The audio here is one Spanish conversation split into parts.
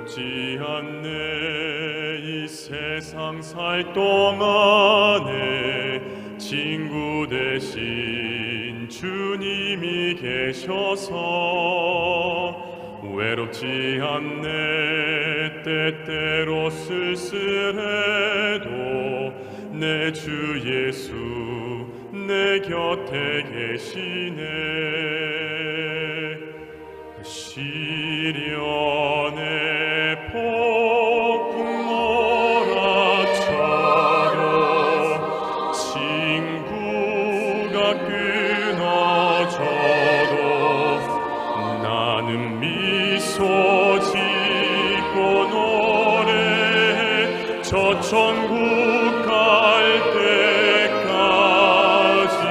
외롭지 않네. 이 세상 살 동안에 친구 대신 주님이 계셔서 외롭지 않네. 때때로 쓸쓸해도 내 주 예수 내 곁에 계시네. 시련의 폭풍 몰아쳐도 친구가 끊어져도 나는 미소 짓고 노래해 저 천국 갈 때까지.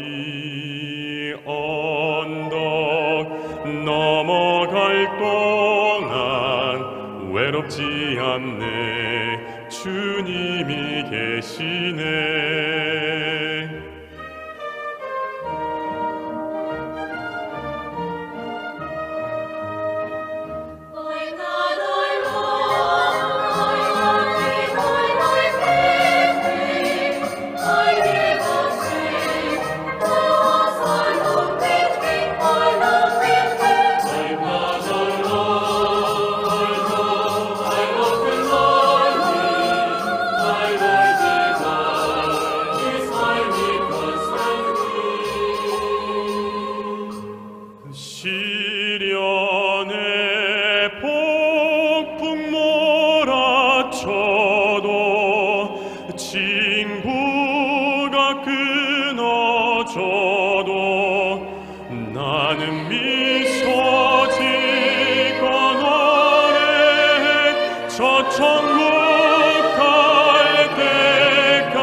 골짜기 언덕 넘어갈 동안 외롭지 않네. 주님이 계시네. 시련의 폭풍 몰아쳐도 친구가 끊어져도 나는 미소 짓고 노래해 저 천국 갈 때까지.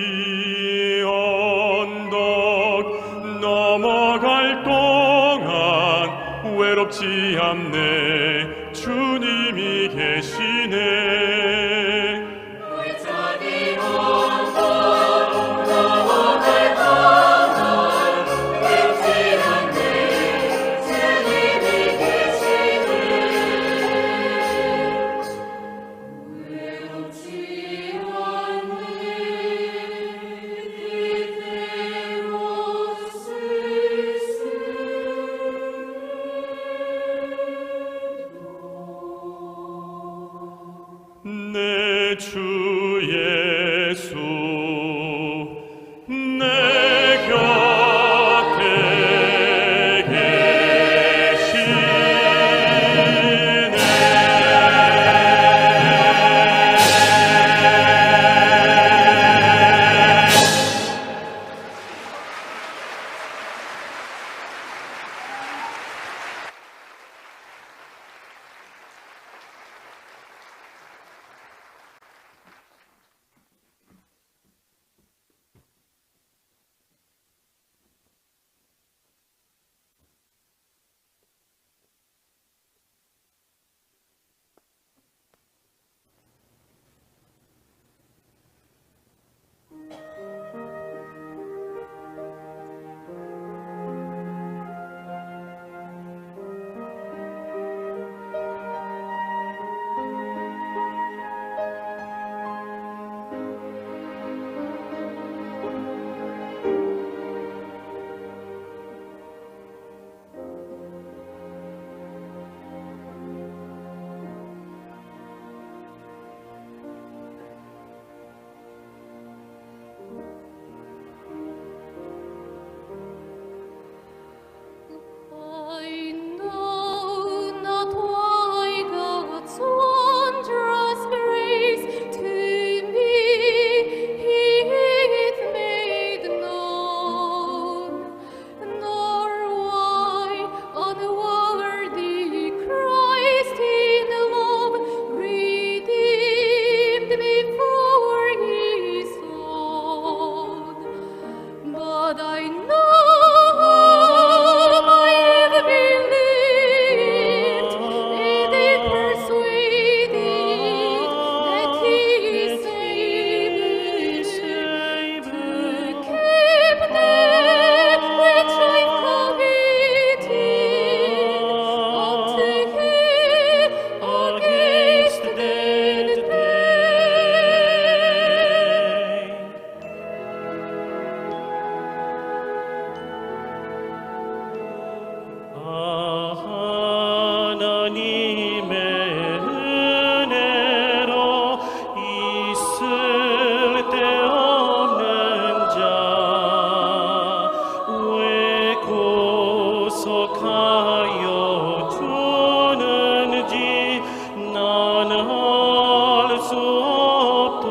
골짜기 언덕 넘어갈 동안 외롭지 않네. 주님이 계시네. 골짜기 언덕 넘어갈 동안 외롭지 않네. 주님이 계시네. 외롭지 않네. 때때로 내 주 예수 내 곁에 계시네. 하나님의 은혜로 있을 데 없는 자 왜 구속하여 주는지 나는 알 수 없도다.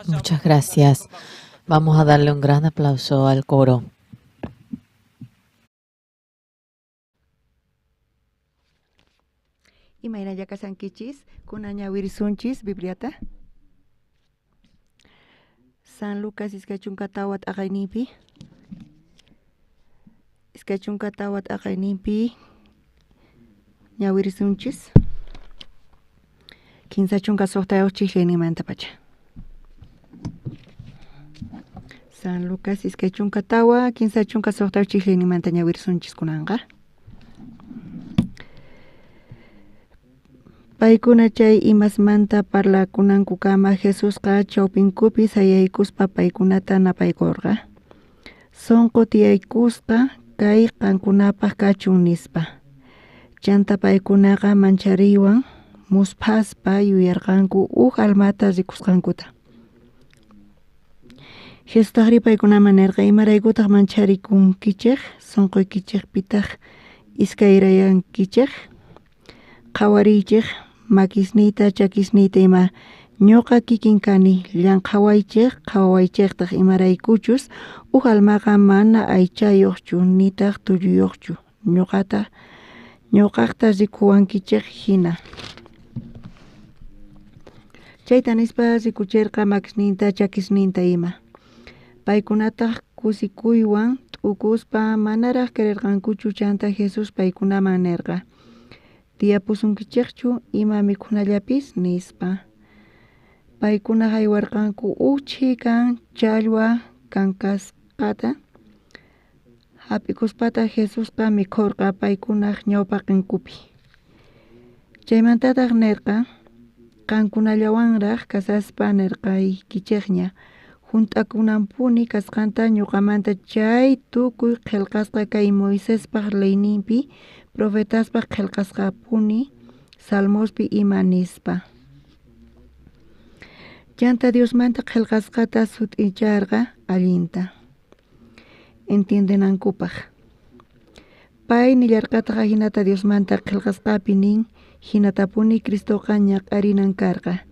Muchas gracias. Vamos a darle un gran aplauso al coro. Imayna yakasankichis, kunaña wirisunchis, Bibliata. San Lucas iskachunkatawat aqaynipi. Iskachunkatawat aqaynipi ñawirisunchis. Kinsachunka soqtayuqchis leynimanta pacha. San Lucas iskachunkatawa kinsachunka soqtayuqchis leynimanta ñawirisunchis kunanqa. Paykuna chay imasmanta parlakunanku kama Jesusqa chawpinkupi sayaykuspa paykunata napaykurqa. Sonqo tiyaykusqa kay qankunapaq kachun nispa. Chanta paykunaqa manchariwan muspaspa yuyarqanku almata rikusqankuta. Jesusqari paykunaman nirqa imaraykutaq mancharikunkichik, sonquykichikpitaq iskayrayankichik, qhawariychik, makisniyta, chakisniyta ima ñuqa kikin kani llanqhawaychik, qhawawaychiktaq imaraykuchus almaqa mana aychayuqchu nitaq tulluyuqchu ñuqaqta rikuwankichik hina. Chayta nispa rikuchirqa makisninta, chakisninta ima. Paykunataq kusikuywan t'ukuspa manaraq qurirqankuchu chanta Jesus paykunaman nirqa. Tiyapusunkichikchu ima mikhunallapis nispa. Paykuna haywarqanku uchi kan challwa kankasqata. Hap'ikuspata Jesusqa mikhurqa paykunaq ñawpa qinkupi. Chaymantataq nirqa qankunallawanraq kasaspa nirqaykichikña. Junt'akunanpuni kasqanta ñuqamanta chay tukuy qillqasqa kay Moisespaq leyninpi profetaspaq qillqasqapuni salmospi ima nispa. Chanta Diosmanta qillqasqata sut'icharqa allinta. Entiendenankupaq. Pay nillarqataqa hinata Diosmanta qillqasqapi nin hinatapuni Cristoqa ñaq'arinan karqa.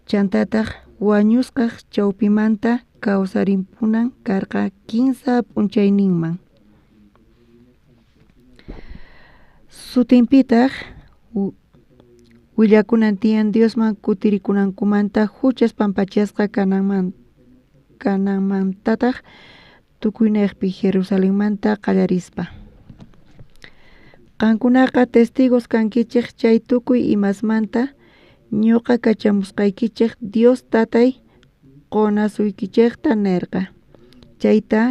Chantataq wañusqaq chawpimanta kawsarimpunan karqa kinsa p'unchayninman. Sutinpitaq willakunan tiyan Diosman kutirikunankumanta huchas pampachasqa kananmantataq tukuyniypi Jerusalenmanta qallarispa. Qankunaqa testigos kankichik chay tukuy imasmanta ñuqa kachamusqaykichik Dios tatay qonasuykichikta nirqa. Chayta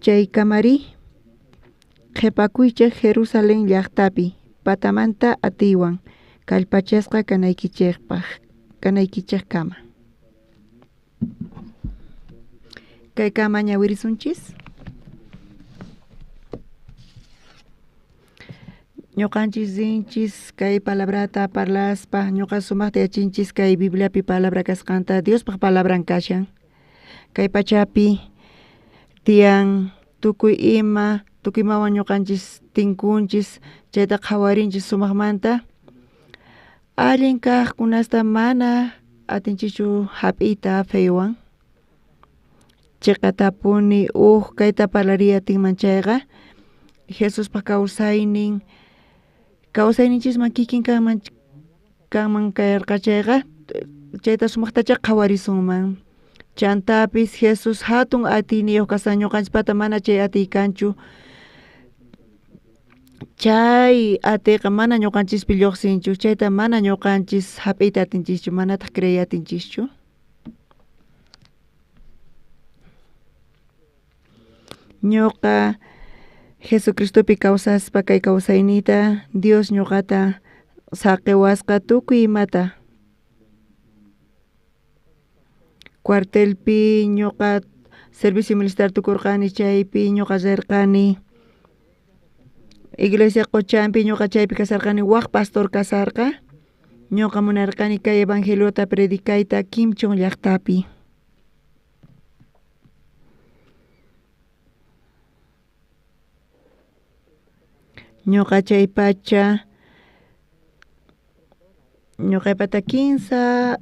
chaykamari qhipakuychik Jerusalén llaqtapi patamanta atiywan kallpachasqa kanaykichikkama. Kaykama ñawirisunchis. Ñuqanchis rinchis kay palabrata parlaspa ñuqa sumaqta yachinchis kay Bibliapi palabra kasqanta Diospaq palabran kashan. Kay pachapi tiyan tukuymawan ñuqanchis tinkunchis chayta qhawarinchis sumaqmanta allin kaqkunasta mana atinchichu hap'iyta feywan. Chiqatapuni kayta parlariyatinman chayqa Jesuspaq kawsayninchisman kikin kanman kayarqa chayqa chayta sumaqtacha qhawarisunman. Chantapis Jesus hatun atiniyuq kashan ñuqanchispata mana chay atiykanchu. Chay atiqa mana ñuqanchispi lluqsinchu, chayta mana ñuqanchis hap'iyta atinchischu, manataq creyatichischu. Ñuqa Jesucristopi kawsaspa kay kawsaynita Dios ñuqata saqiwasqa tukuy imata. Cuartelpi ñuqa servicio militar tukurqani chaypi ñuqa rirqani. Iglesia Qochanpi ñuqa chaypi kasarqani waq pastor kasarqa. Ñuqa munarqani kay evangeliota predikayta Kimchon llaqtapi. Ñuqa chay pacha ñuqapata $15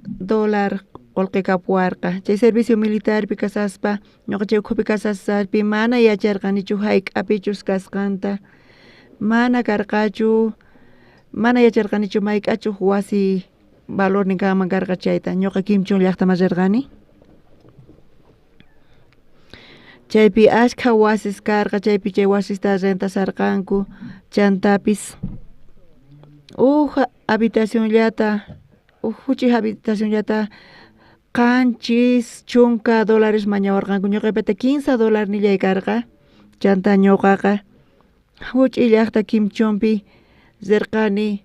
qolqikapuwarqa. Chay servicio militarpi kasaspa ñuqa chay ukhupi kasasarpi mana yacharqanichu hayk'apichus kasqanta. Mana yacharqanichu mayk'achuq wasi valor ninkaman karqa chayta. Ñuqa Kimchon llaqtaman rirqani. Chaypi ashka wasis karqa, chaypi chay wasista rentasarqanku. Chantapis huchik habitacionllata qanchis chunka dólares mañawarqanku. Ñuqapata $15 nillay karqa. Chanta ñuqaqa huch'uy llaqta Kimchonpi rirqani.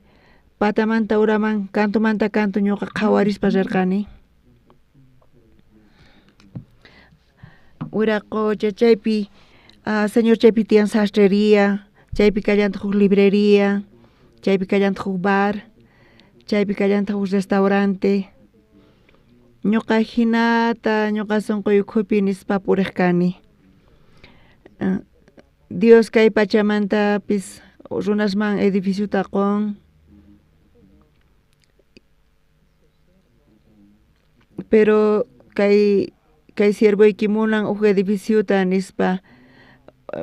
Patamanta uraman cantumanta cantu ñuqa qhawarispa rirqani. Uraqucha chaypi señor chaypi tiyan sastrería, chaypi kallanta huk librería, chaypi kallanta huk bar, chaypi kallanta huk restaurante. Ñuqa hinata ñuqa sunquy ukhupi nispa puriqkani. Dios kay pachamantapis runasman edificiota qun. Pero kay siervoyki munan huk edificiota nispa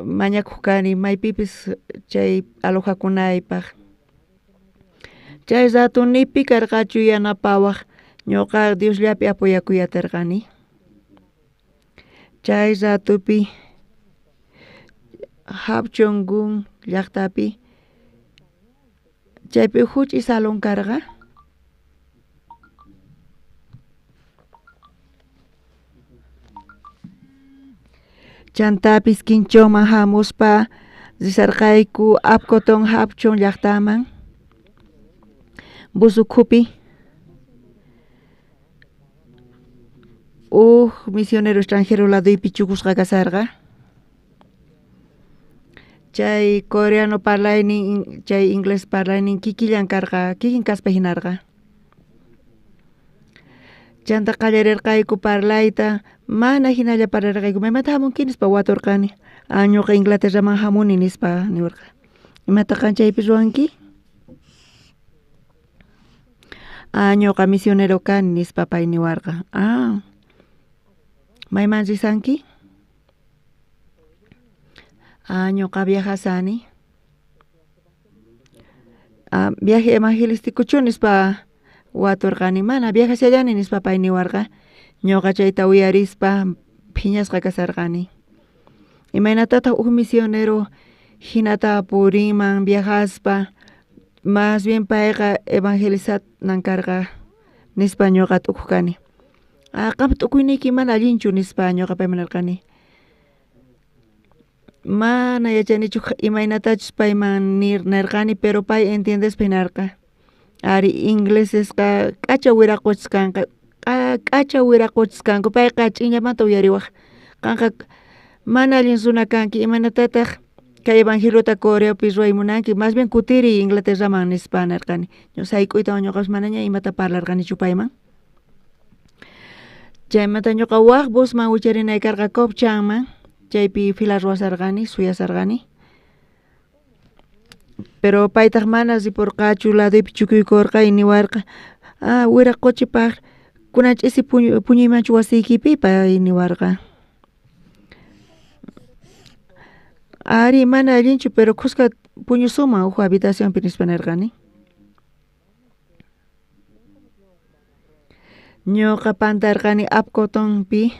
mañakuqkani maypipis chay alojakunaypaq. Chay ratunipi karqachu yanapawaq ñuqa Diosllapi apoyakuyatarqani. chay ratupi hapchungun llaqtapi chaypi huch'y salón karqa chantapis kinchonman hamuspa risarqayku apkoton hapchun llaqtaman busukhupi misionero extranjero laduypi chukusqa kasarqa chay coreano parlaynin chay inglés parlaynin kikillan karqa kikin kaspa hinarqa chanta qallarirqayku parlayta mana hinalla parlarqayku maymanta hamunki nispa waturqani ñuqa Inglaterraman hamuni nispa niwarqa imata qanchaypi ruwanki ñuqa misionero kani nispa pay niwarqa mayman risanki ñuqa viajasani viaje evangelísticochu nispa waturqani mana viajasallani nispa pay niwarqa ñuqa chayta uyarispa phiñasqa kasarqani imaynatataq misionero hinata purinman viajaspa más bien payqa evangelizanan karqa nispa ñuqa t'uqkani qam t'ukuyniyki mana allinchu nispa ñuqa payman nirqani mana yachanichu imaynatachus payman nirqani pero pay entiendespa hinarqa ari inglesesqa k'acha wiraquchis kanqa k'acha wiraquchis kanku payqa ch'inllamanta uyariwaq kanqa mana allin runa kanki imanatataq kay evangeliota Coreapi ruwaymunanki más bien kutiri Inglaterraman nispa nirqani sayk'uytawan ñuqapas manaña imata parlarqanichu payman chaymanta ñuqa waq busman wicharinay karqa Copchanman chaypi fila ruwasarqani suyasarqani pero paytaq mana ripurqachu laduypi chukuykurqa niwarqa wiraquchipaq kunan ch'isi puñuymanchu wasiykipi pay niwarqa ari mana allinchu pero qusqa puñu suman habitacionpi nispa nirqani ñuqa pantarqani apkotonpi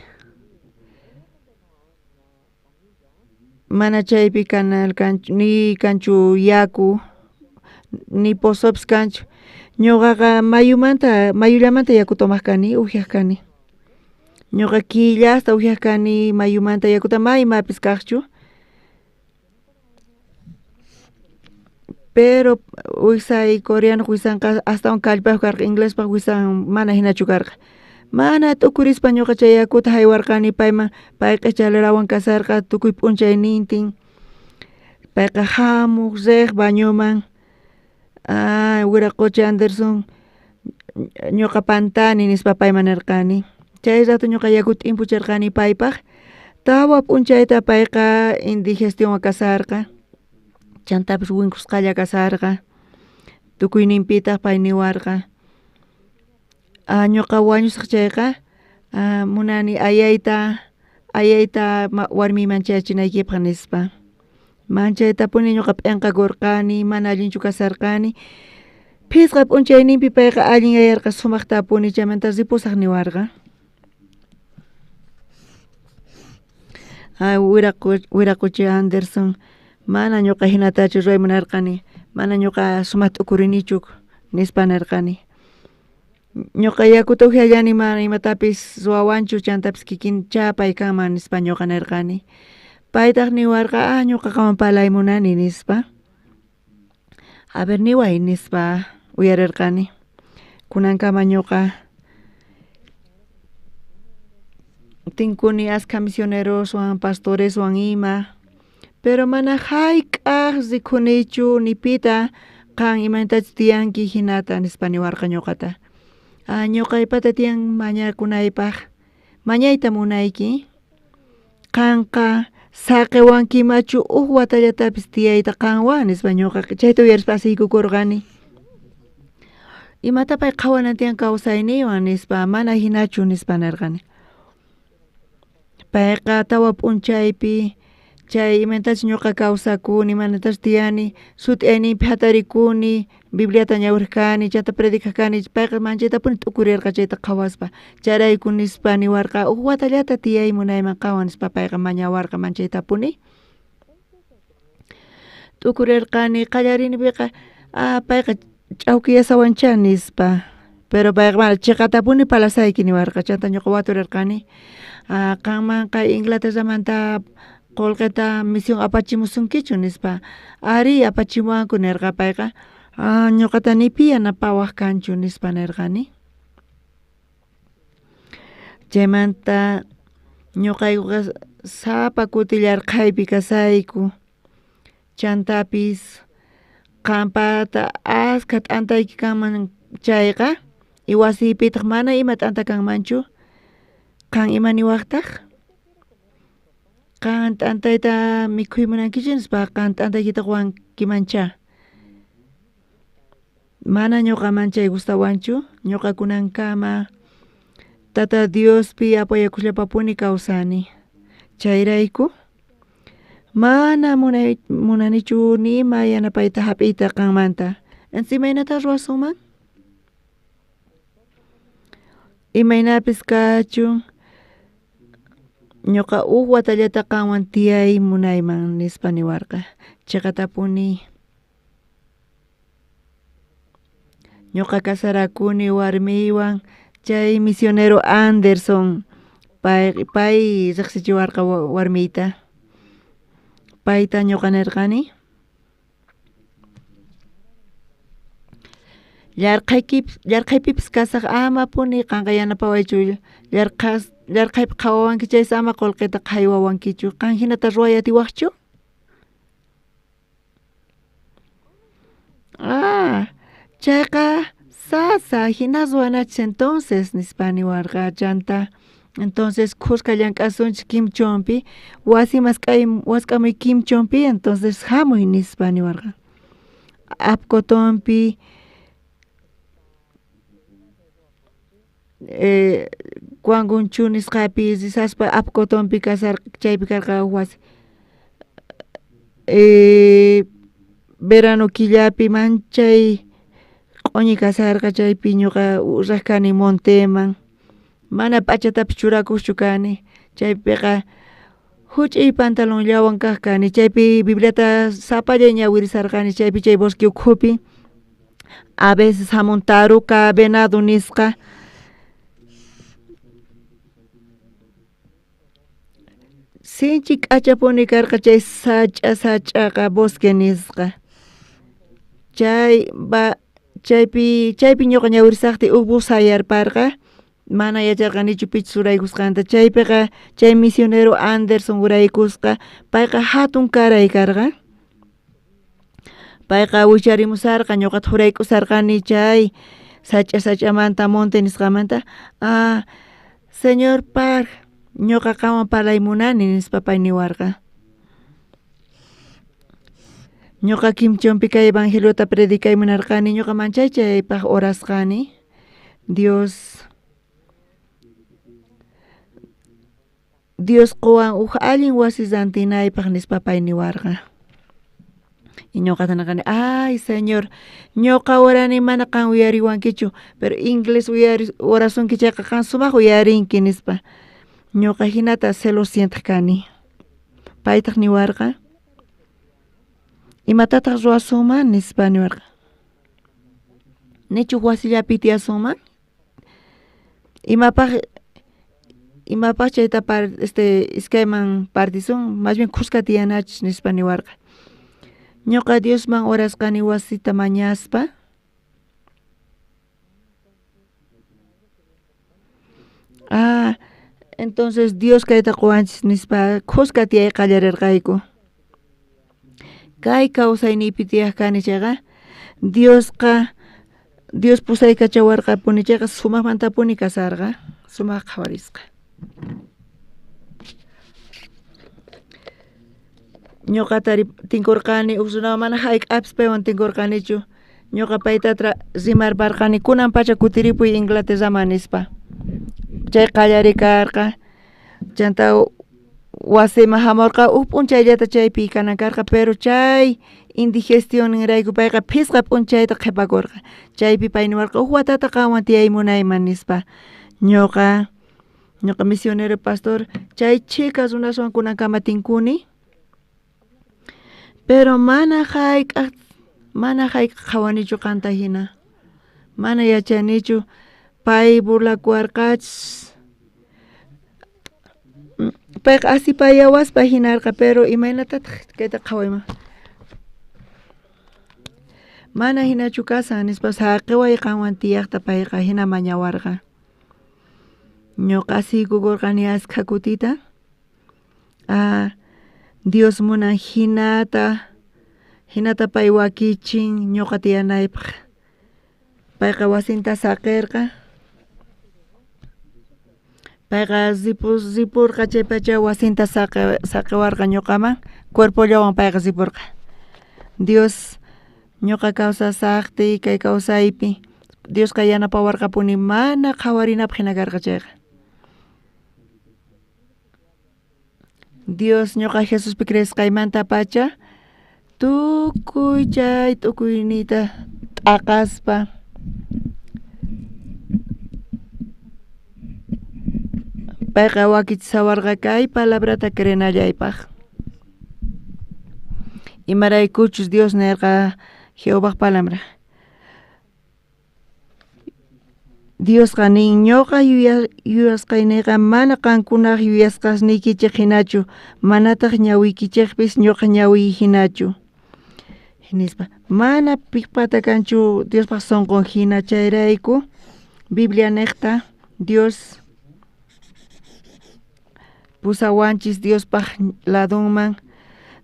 mana chaypi canal kanchu ni kanchu yaku ni pozopis kanchu ñuqaqa mayullamanta yaku tomaq kani upiaq kani ñuqa killasta upiaq kani mayumanta yakuta maymapis kaqchu pero wiksay coreano wisanqa astawan kallpayuq karqa inglespaq wisan mana hinachu karqa mana t'ukurispa ñuqa chay yakuta haywarqani payman payqa chalerawan kasarqa tukuy p'unchaynintin payqa hamuq riq bañuman wiraquchi Anderson ñuqa pantani nispa payman nirqani chay rato ñuqa yakuta impucharqani paypaq tawa p'unchayta payqa indigestión kasarqa chantapis winkusqalla kasarqa tukuyninpitaq pay niwarqa ñuqa wañusaq chayqa munani ayayta warmi manchachinaykipaq nispa manchaytapuni ñuqa p'inqakurqani mana allinchu kasarqani phisqa p'unchayninpi payqa allin ayarqa sumaqtapuni chaymanta ripusaq niwarqa wiraquchi Anderson mana ñuqa hinatachu ruymunarqani mana ñuqa sumaq t'ukurinichu nispa nirqani ñuqa yakuta upiallani mana imatapis ruwawanchu chantapis kikin chapay kanman nispa ñuqa nirqani paytaq niwarqa ñuqaqawan palaymunani nispa a ver niway nispa uyarirqani kunankama ñuqa tinkuni asqa misioneroswan pastoreswan ima pero mana hayk'aq rikhunichu nipita qan imaytachus tiyanki hinata nispa niwarqa ñuqata ñuqaypata tiyan mañakunaypaq mañayta munayki qanqa saqewankimachu watayatapis tiyayta qanwan nispa ñuqa chayta uyarispa asiykukurqani imata pay qhawanan tiyan kawsayniwan nispa mana hinachu nispa nirqani payqa tawa p'unchaypi chay imentash ñuqa kawsakuni manatash tiyani sut'aynipi hatarikuni Bibliata ñawirkani chayta predikakani payqa manchaytapuni t'ukurirqa chayta qhawaspa charayku nispa niwarqa watallata tiyay munayman qawan nispa payqa mañawarqa manchaytapuni t'ukurirqani qallarini piqa payqa ch'awkiyasawancha nispa pero payqa mana chiqatapuni palasayki niwarqa chanta ñuqa waturirqani qanmanqa Inglaterramanta qullqita misión apachimusunkichu nispa ari apachimuwanku nirqa payqa ñuqata nipi yanapawaq kanchu nispa nirqani chaymanta ñuqaykuqa sapa kutillarqaypi kasayku chantapis qampata ashka t'antayki kanman chayqa y wasipitaq mana ima t'anta kanmanchu qan imaniwaqtaq qan t'antayta mikhuymunankichu nispa qan t'antaykita quwankimancha mana ñuqaman chay gustawanchu ñuqakunankama Tata Diospi apoyakullapapuni kawsani chayrayku mana munanichu nima yanapayta hap'iyta qanmanta encima imaynata ruwasuman imaynapis kachun ñuqa watallata qanwan tiyay munayman nispa niwarqa chiqatapuni ñuqa kasarakuni warmiwan chay misionero Anderson pay riqsichiwarqa warmiyta payta ñuqa nirqani llarqaypipis kasaq amapuni qanqa yanapawaychu llarqaypi qhawawanki chaysi ama qullqita qhaywawankichu qan hinata ruwayatiwaqchu chayqa sasa hina ruwanachis entonces nispa niwarqa chanta entonces kuska llank'asunchik kimchonpi wasi wask'amuy kimchonpi entonces hamuy nispa niwarqa apkotonpi Guangunchu nisqapi risaspa apkotonpi chaypi karqa wasi verano killapi manchay q'uñi kasarqa chaypi ñuqa rajkani monteman mana p'achatapi churakuqchu kani chaypiqa huch'uy pantalonllawan kaq kani chaypi Bibliata sapallay ñawirisarqani chaypi chay bosque ukhupi a veces hamun taruka venado nisqa sinchi k'achapuni karqa chay sach'aqa bosque nisqa chaypi ñuqa ñawirisaqti ubu sayarparqa mana yacharqanichu pichis uraykusqanta chaypiqa chay misionero Anderson uraykusqa payqa hatun karay karqa payqa wicharimusarqa ñuqata juraykusarqani chay sach'amanta monte nisqamanta señor Park ñuqa qanwan parlaymunani nispa pay niwarqa ñuqa kimchonpi kay evangeliota predikaymunarqani ñuqa manchaychaypaq orasqani Dios quwan allin wasi rantinaypaq nispa pay niwarqa y ñuqata nirqani ay señor ñuqa urani mana qan uyariwankichu pero inglés orasunki chayqa qan sumaq uyarinki nispa ñuqa hinata celosientaq kani paytaq niwarqa imatataq ruwasuman nispa niwarqa nichu wasillapi tiyasuman imapaq chayta iskayman partisun más bien kuska tiyanachis nispa niwarqa ñuqa Diosman orasqani wasita mañaspa entonces Dios kayta quwanchis nispa kuska tiyay qallarirqayku kay kawsaynipi tiyaqkani chayqa Dios pusaykachawarqapuni chayqa sumaqmantapuni kasarqa sumaq qhawarisqa ñuqatari tinkurqani usunawan mana hayk'apis paywan tinkurqanichu ñuqa paytatra rimarparqani kunan pacha kutiripuy Inglaterraman nispa chay qallarikarqa chanta wasima hamorqa p'unchayllata chaypi kanakarqa pero chay indigestión nirayku payqa phisqa p'unchayta qhipakurqa chaypi pay niwarqa watata qawan tiyaymunayman nispa ñuqa misionero pastor chay chicas runaswan kunankama tinkuni pero mana hayk'aq qhawanichu qanta hina mana yachanichu pay burlakuwarqachis payqa asipayawaspa hinarqa pero imaynatataq kayta qhawayman mana hinachu kasan nispa saqiway qanwan tiyaqta payqa hina mañawarqa ñuqa asiykukurqani askha kutita Dios munan hinata pay wakichin ñuqa tiyanaypaq payqa wasinta saqirqa payqa zipurqa chay pacha wasinta saqiwarqa ñuqaman cuerpollawan payqa zipurqa Dios ñuqa kawsasaqti kay kawsaypi Diosqa yanapawarqapuni mana qhawarinapaq hina karqa chayqa Dios ñuqa Jesuspi creesqaymanta pacha tukuy chay tukuynita t'aqaspa payqa wakichisawarqa kay palabrata crenallaypaq imaraykuchus Dios nirqa Jehová palabra Diosqa nin ñuqa yuyasqayniqa mana qankunaq yuyasqasniykichik hinachu manataq ñawiykichikpis ñuqa ñawiy hinachu hinispa mana piqpata kanchu Diospaq sunqun hina chayrayku Biblia niqta Dios pusawanchis Diospaq ladunman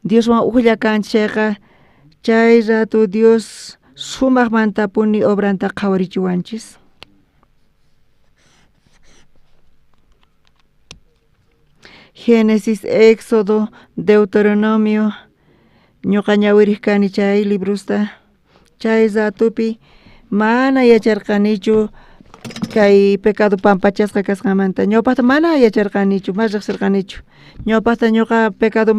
Dioswan uqlla kanchayqa chay ratu Dios sumaqmantapuni obranta qhawarichiwanchis Génesis, Éxodo, Deuteronomio ñuqa ñawiriq chay librusta chay ratupi mana yacharqanichu kay pecado pampachasqa kasqamanta ñawpaqta mana yacharqanichu mas riqsirqanichu ñawpaqta ñuqa pecado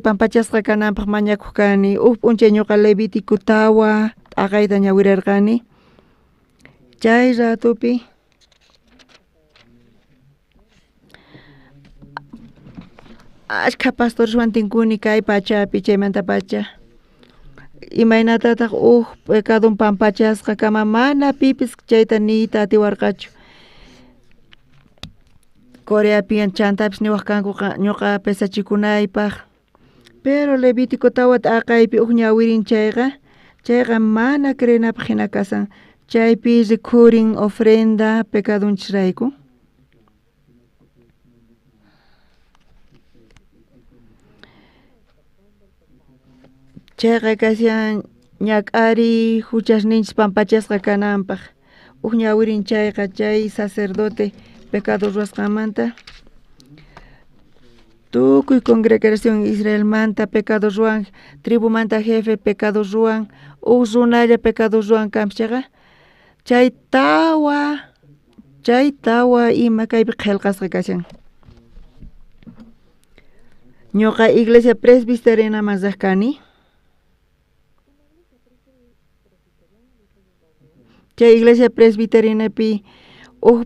pampachasqa kananpaq mañakuq kani p'unchay ñuqa Levítico tawa t'aqayta ñawirirqani chay ratupi ashka pastoreswan tinkuni kay pachapi chaymanta pacha imaynatataq pecadon pampachasqa kama mana pipis chayta niyta atiwarqachu Coreapi chantapis niwaq kanku ñuqa pesachikunaypaq pero Levítico tawa t'aqaypi ñawirin chayqa mana crenapaq hina kasan chaypi rikhurin ofrenda pecadonchisrayku chayqa kashan ñak'ari huchasninchis pampachasqa kananpaq ñawirin chayqa chay sacerdote pecado ruwasqamanta tukuy congregación Israelmanta pecado ruwan tribumanta jefe pecado ruwan runalla pecado ruwan kanpis chay tawa ima kaypi qillqasqa kashan ñuqa iglesia presbiterianaman riq kani chay iglesia presbiterianapi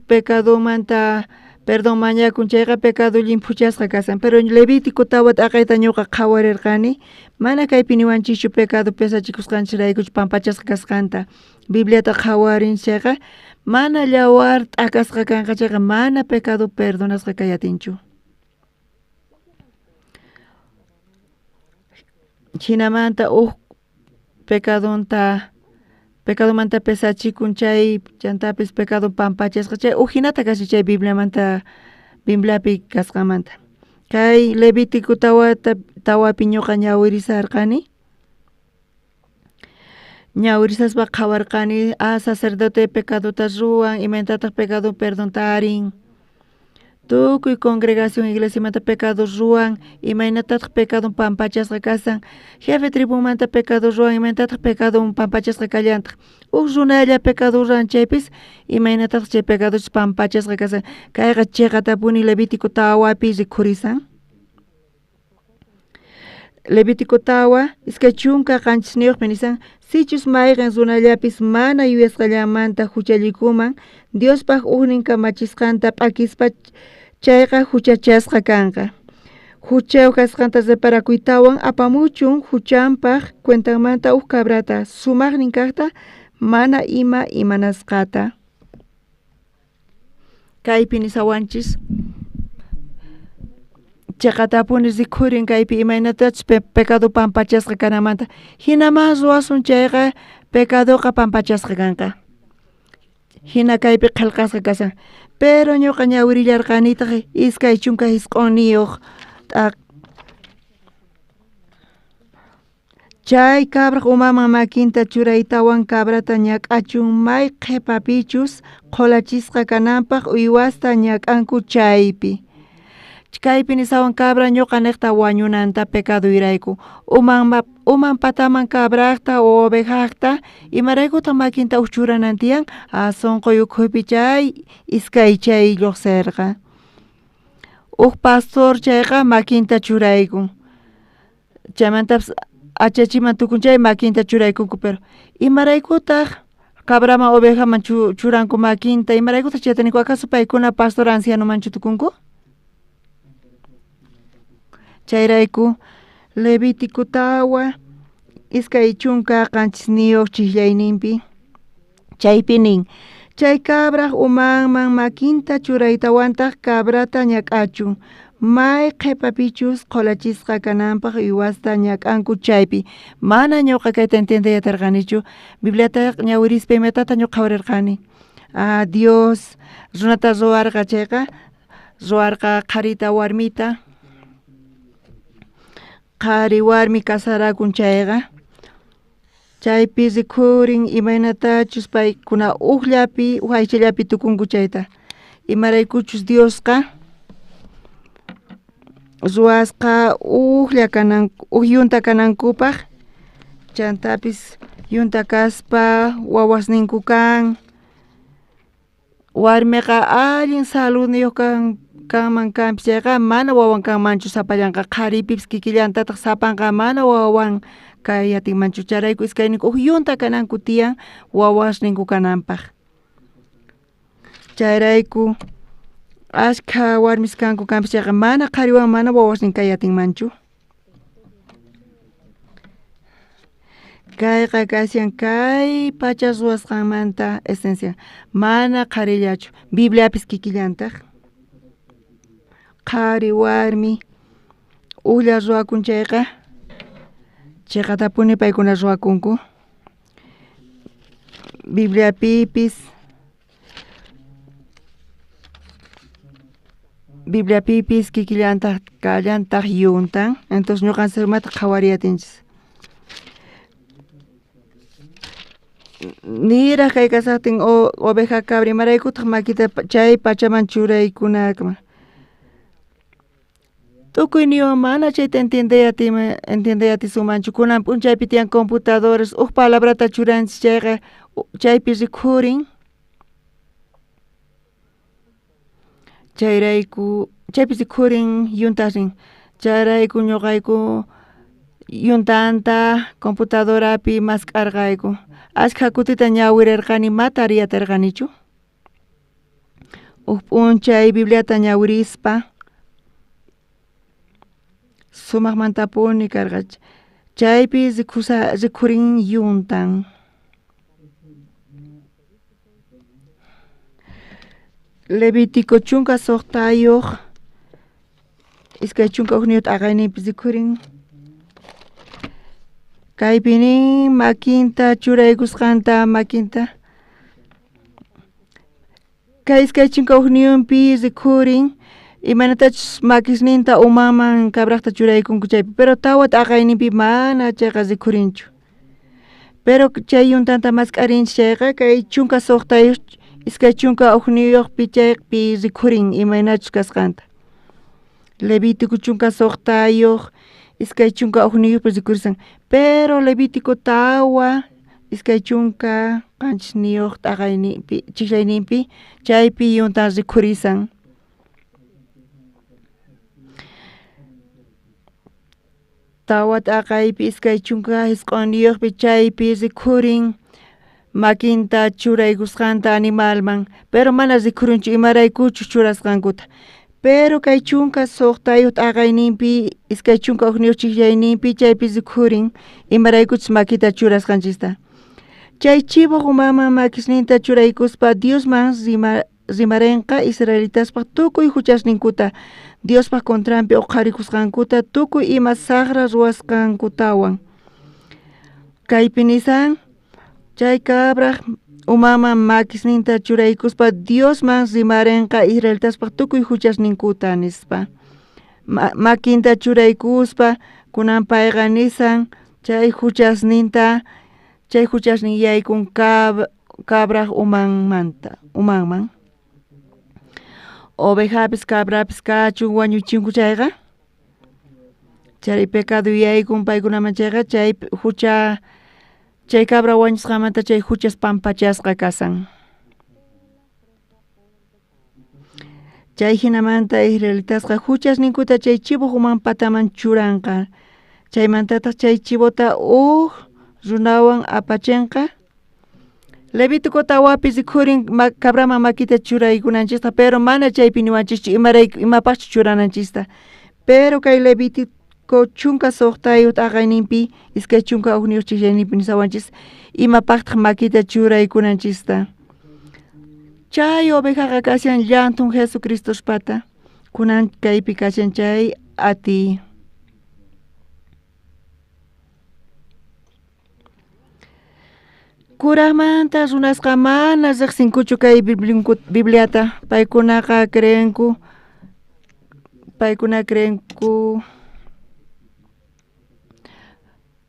pecadomanta perdón mañakun chayqa pecado llimpuchasqa kasan pero Levítico tawa t'aqayta ñuqa qhawarirqani mana kaypi niwanchischu pecado pesachikusqanchiraykuchu pampachasqa kasqanta Bibliata qhawarin chayqa mana llawar t'aqasqa kanqa chayqa mana pecado perdonasqa kayatinchu hinamanta pecadomanta pesachikun chay chantapis pecado pampachasqa chay hinata kashi chay Bibliapi kasqamanta kay Levítico tawapi ñuqa ñawirisarqani ñawirisaspa qhawarqani sacerdote pecadota ruwan imaytataq pecado perdontarin Tukuy congregación iglesia manta pecado ruan imaynatataq pecado pampachasqa kasan jefe tribu manta pecado ruan imaynatataq pecado pampachasqa kallantaq runalla pecado ruan chaypis imaynatataq chay pecado pampachasqa kasan kayqa chiqatapuni Levítico tawapi rikhurisan Levítico tawa iskay chunka qanchisniyuqmi nisan sichus mayqan runallapis mana yuyasqallamanta huchallikuman Diospaq uhnin kamachisqanta p'akispa chayqa huchachasqa kanqa huchaw kasqanta reparakuytawan apamuchun huchanpaq cuentamanta cabrata sumaqnin kaqta mana imanasqata kaypi nisawanchis chaqatapuni rikhurin kaypi imaynatachus pecado pampachasqa kanamanta hinaman ruwasun chayqa pecadoqa pampachasqa kanqa hina kaypi qillqasqa kasan pero ñuqa ñawirillarqanitaq iskay chunka hisq'uniyuq chay cabraq umaman makinta churaytawan cabrata ñak'achun may qhipapichus qolachisqa kananpaq uywasta ñak'anku chaypi kaypi nisawan cabra ñuqa niqta wañunanta pecado irayku uman pataman cabraqta o ovejaqta imaraykuta makinta churanantiyan sonqoyukhuypi chay iskay chay lluqsirqa pastor chayqa makinta churayku chaymantapas achachiman tukunchay makinta churaykunku pero imaraykutaq cabraman ovejaman churanku makinta imaraykutaq chaytaniku acaso paykuna pastor ancianomanchu tukunku chayrayku Levítico tawa iskay chunka qanchisniyuq chillayninpi chaypi nin chay cabraq umanman makinta churaytawantaq cabrata ñak'achun may qhipapichus qolachisqa kananpaq uywasta ñak'anku chaypi mana ñuqa kayta entendeyatarqanichu Bibliata ñawirispa imatata ñuqa qhawarirqani Dios runata ruwarqa chayqa ruwarqa qharita warmita qhari warmi kasarakun chayqa chaypi rikhurin imaynatachus paykuna uqllapi aychallapi tukunku chayta imaraykuchus Diosqa ruwasqa yunta kanankupaq chantapis yunta kaspa wawasninku kan warmiqa allin saludniyuq kanman kanpis chayqa mana wawan kanmanchu sapallanqa qharipipas kikillantataq sapanqa mana wawan kayatinmanchu charayku iskayninku yunta kananku tiyan wawasninku kananpaq chayrayku ashka warmis kanku kanpis chayqa mana qhariwan mana wawasnin kayatinmanchu kayqa kasyan kay pacha ruwasqanmanta esencia mana qharillachu Bibliapis kikillantaq qhari warmi uqlla ruwakun chayqa chiqatapuni paykuna ruwakunku Bibliapipis kikillantaq kallantaq yuntan entonces ñuqanchikmanta qhawariyatinchis niraq kay kasaqtin oveja cabri maraykutaq makita chay pachaman churaykunakman tukuy niwan mana chayta entendeyatisunmanchu kunan p'unchaypi tiyan computadores palabrata churanchik chayqa chaypi rikhurin chayrayku chaypi rikhurin yuntarin chayrayku ñuqayku yuntanta computadorapi maskarqayku ashka kutita ñawirirqani matariyatirqanichu p'unchay Bibliata ñawirispa sumaqmantapuni karqa chaypi rikhurin yuntan Levítico chunka suqtayuq iskay chunka uqniyuq aqayniypis rikhurin kaypi nin makinta churaykusqanta makinta kay iskay chunka uqniyunpi rikhurin imanatachus makisninta umaman cabraqta churaykunku chaypi pero tawat aqayninpi mana chayqa rikhurinchu pero chay yuntanta mask'arinchik chayqa kay chunka suqtayuq iskay chunka ugniyuqpi chaypi rikhurin imaynachus kasqanta. Levítico chunka soqtayuq iskay chunka ugniyuqpi rikurisan, pero Levítico tawa iskay chunka qanchis niyuq t'aqaynipi chiqlayninpi chaypi yunta rikhurisan. Tawa t'aqaypi iskay chunka hisq'uniyuqpi chaypi rikhurin makinta churaykusqanta animalman, pero mana rikhurinchu imaraykuchu churasqankuta. Pero kay chunka soqtayuq t'aqayninpi iskay chunka ugniyuq chiqllayninpi chaypi rikhurin imaraykuchus makita churasqanchista. Chay chibuq umaman makisninta churaykuspa Diosman rimarinqa Israelitaspaq tukuy huchasninkuta Diospaq contranpi uqharikusqankuta tukuy ima saqra ruwasqankutawan. Kaypi nisan chay kabraq umaman makisninta churaykuspa Diosman rimarinqa Israelitaspaq tukuy huchasninkuta nispa. Makinta churaykuspa kunan payqa nisan chay huchasninta chay huchasnin yaykun kabraq umanman. Ovejapis cabrapis kachun wañuchinku chayqa. Chay pecado yaykun paykunaman chayqa chay hucha chay cabra wañusqamanta chay huchas pampachasqa kasan. Chay hinamanta Israelitasqa huchasninkuta chay chibuq uman pataman churanqa. Chaymantataq chay chibota runawan apachinqa. Levítico tawapi rikhurin cabraman makita churaykunanchista, pero mana chaypi niwanchischu imapaqchu churananchista. Pero kay Levítico chunka soqtayuq t'aqayninpi iskay chunka ugniyuq chiqllayninpi nisawanchis imapaqtaq makita churaykunanchista. Chay ovejaqa kashan llantun Jesucristospata kunan kaypi kashan chay ati. Kuramanta runasqa mana riqsinkuchu kay Bibliata. Paykuna creenku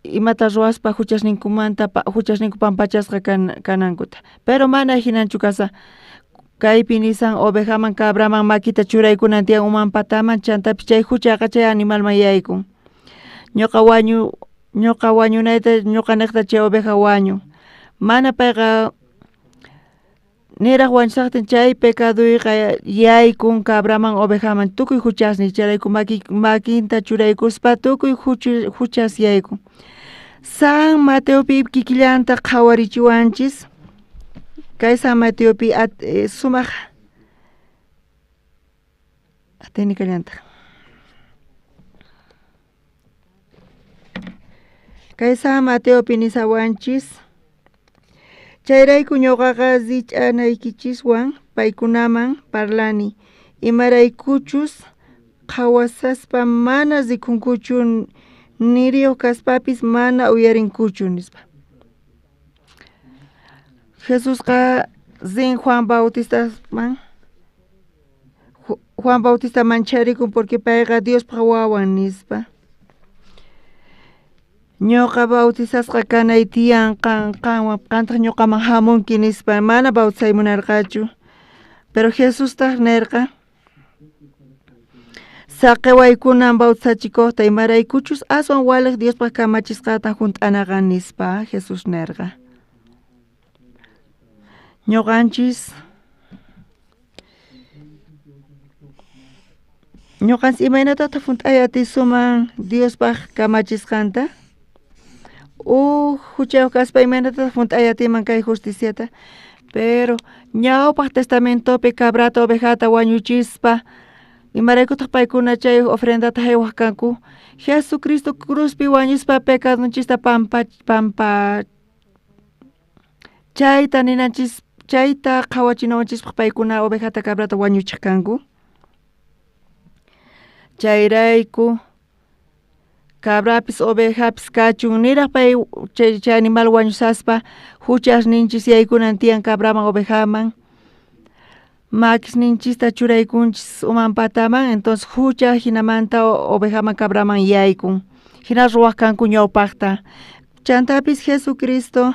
imata ruwaspa huchasninku pampachasqa kanankuta. Pero mana hinanchu kasa. Kaypi nisan ovejaman cabraman makita churaykunan tiyan uman pataman chantapi chay huchaqa chay animalman yaykun. Ñuqa wañunayta ñuqaniqta chay oveja wañun. Mana payqa niraq wañusaqtin chay pecaduyqa yaykun cabraman ovejaman tukuy huchasni charayku makinta churaykuspa tukuy huchas yaykun. San Mateopi kikillanta qhawarichiwanchis. Kay San Mateopi sumaq atinikalanta. Kay San Mateopi nisawanchis. Chayrayku ñuqaqa richa paykunaman parlani. Imaraykuchus qhawasaspa mana rikunkuchu niriyuq kaspapis mana uyarinkuchu nispa. Jesusqa rin Juan Bautista mancharikun porque payqa Diospaq wawan nispa. Ñuqa bautizasqa kanay tiyan qantaq ñuqaman hamunki nispa mana bautizaymunarqachu. Pero Jesustaq nirqa saqiwaykunan bautizachikuqta imaraykuchus aswan waliq Diospaq kamachisqata hunt'anaqa nispa Jesus nirqa. Ñuqanchis imaynatataq hunt'ay atisuman Diospaq kamachisqanta. Huchayuq kaspa imaynatataq hunt'ay atiman kay justiciata. Pero ñawpaq testamentopi cabrata ovejata wañuchispa imaraykutaq paykuna chay ofrendata haywaq kanku. Jesucristo cruzpi wañuspa pecadonchista chayta ninanchis chayta qhawachinawanchispaq paykuna ovejata cabrata wañuchiq kanku. Chayrayku cabrapis ovejapis kachun niraq pay chay animal wañusaspa huchasninchis yaykunan tiyan cabraman ovejaman. Makisninchista churaykunchis uman pataman entonces hucha hinamanta ovejaman cabraman yaykun. Hina ruwaq kanku ñawpaqta. Chantapis Jesucristo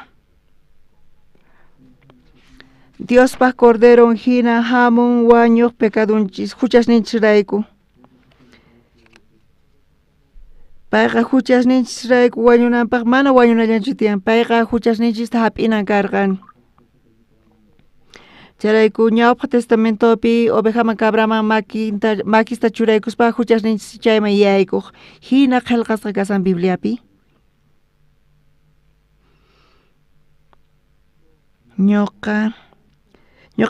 Diospa cordero hina hamun wañuq pecadunchis huchasninchirayku. Payqa huchasninchirayku wañunanpaq mana wañunallanchu tiyan. Payqa huchasninchista hap'inan karqan. Charayku ñawpa testamentopi ovejaman cabraman makista churaykuspa huchasninchis chayman yaykuq. Hina qillqasqa kasan Bibliapi. Ñuqa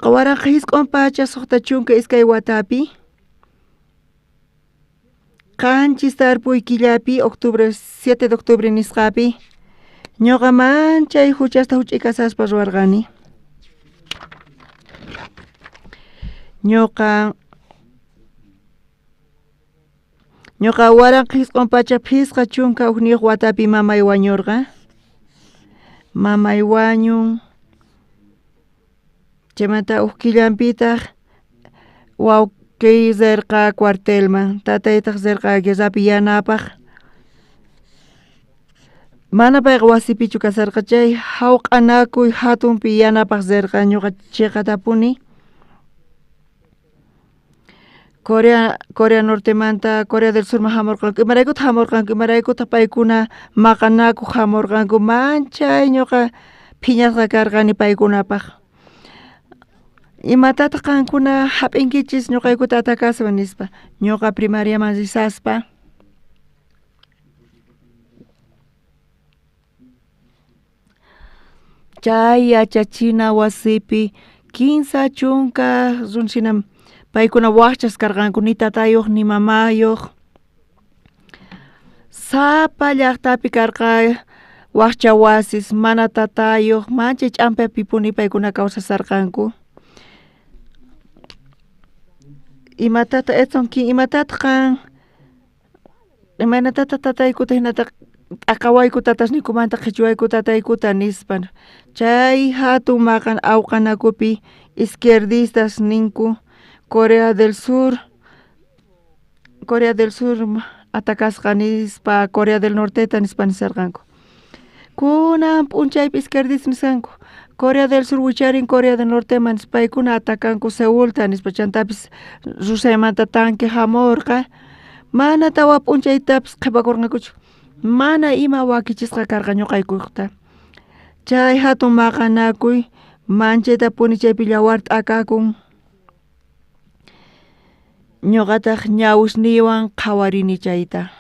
waranqa hisk'un pacha suqta chunka iskay watapi. Qanchis tarpuy killapi octubre 7 de octubre nisqapi. Ñuqa manchay huchasta huch'ikasaspa ruwarqani. Ñuqa waranqa hisk'un pacha phisqa chunka ugniyuq watapi mamay wañurqa. Mamay wañun. Chaymanta killanpitaq wawqiy zerqa cuartelman, tataytaq zerqa guerrapi yanapaq. Mana payqa wasipichu kasarqa chay hawq'anakuy hatunpi yanapaq zerqa ñuqa chiqatapuni. Corea Nortemanta, Corea del Sur hamurqanku, imaraykutaq hamurqanku, imaraykutaq paykuna maqanakuq hamurqanku, manchay ñuqa phiñasqa karqani paykunapaq. Imatataq qankuna hap'inkichis ñuqaykuta atakaspa nispa. Ñuqa primariaman risaspa. Chay yachachina wasipi 15 chunka runshinam paykuna waqchas karqanku ni tatayuq ni mamayuq. Sapa llaqtapi karqa waqcha wasis mana tatayuq manchay ch'ampapipuni paykuna kawsasarqanku. Imatata imatataq imanatata tataykuta hinata aqawaykutataq nikumanta qhichwayku tataykuta nispa. Chay hatun maqan awqanakupi izquierdistas ninku Corea del Sur atakasqa nispa Corea del Norteta nispa nisarqanku. Kunan p'unchaypi izquierdistas nisqanku. Corea del Sur wicharin Corea del Norte man paykuna atakanku Seulta nispa chantapis Rusiamanta tanque hamurqa mana tawa p'unchaytapis qhipakurqankuchu. Mana ima wakichisqa karqa ñuqaykuyta. Chay hatun maqanakuy manchayta puni chaypi llawarta akakun. Ñuqataq ñawusniwan qhawarini chayta.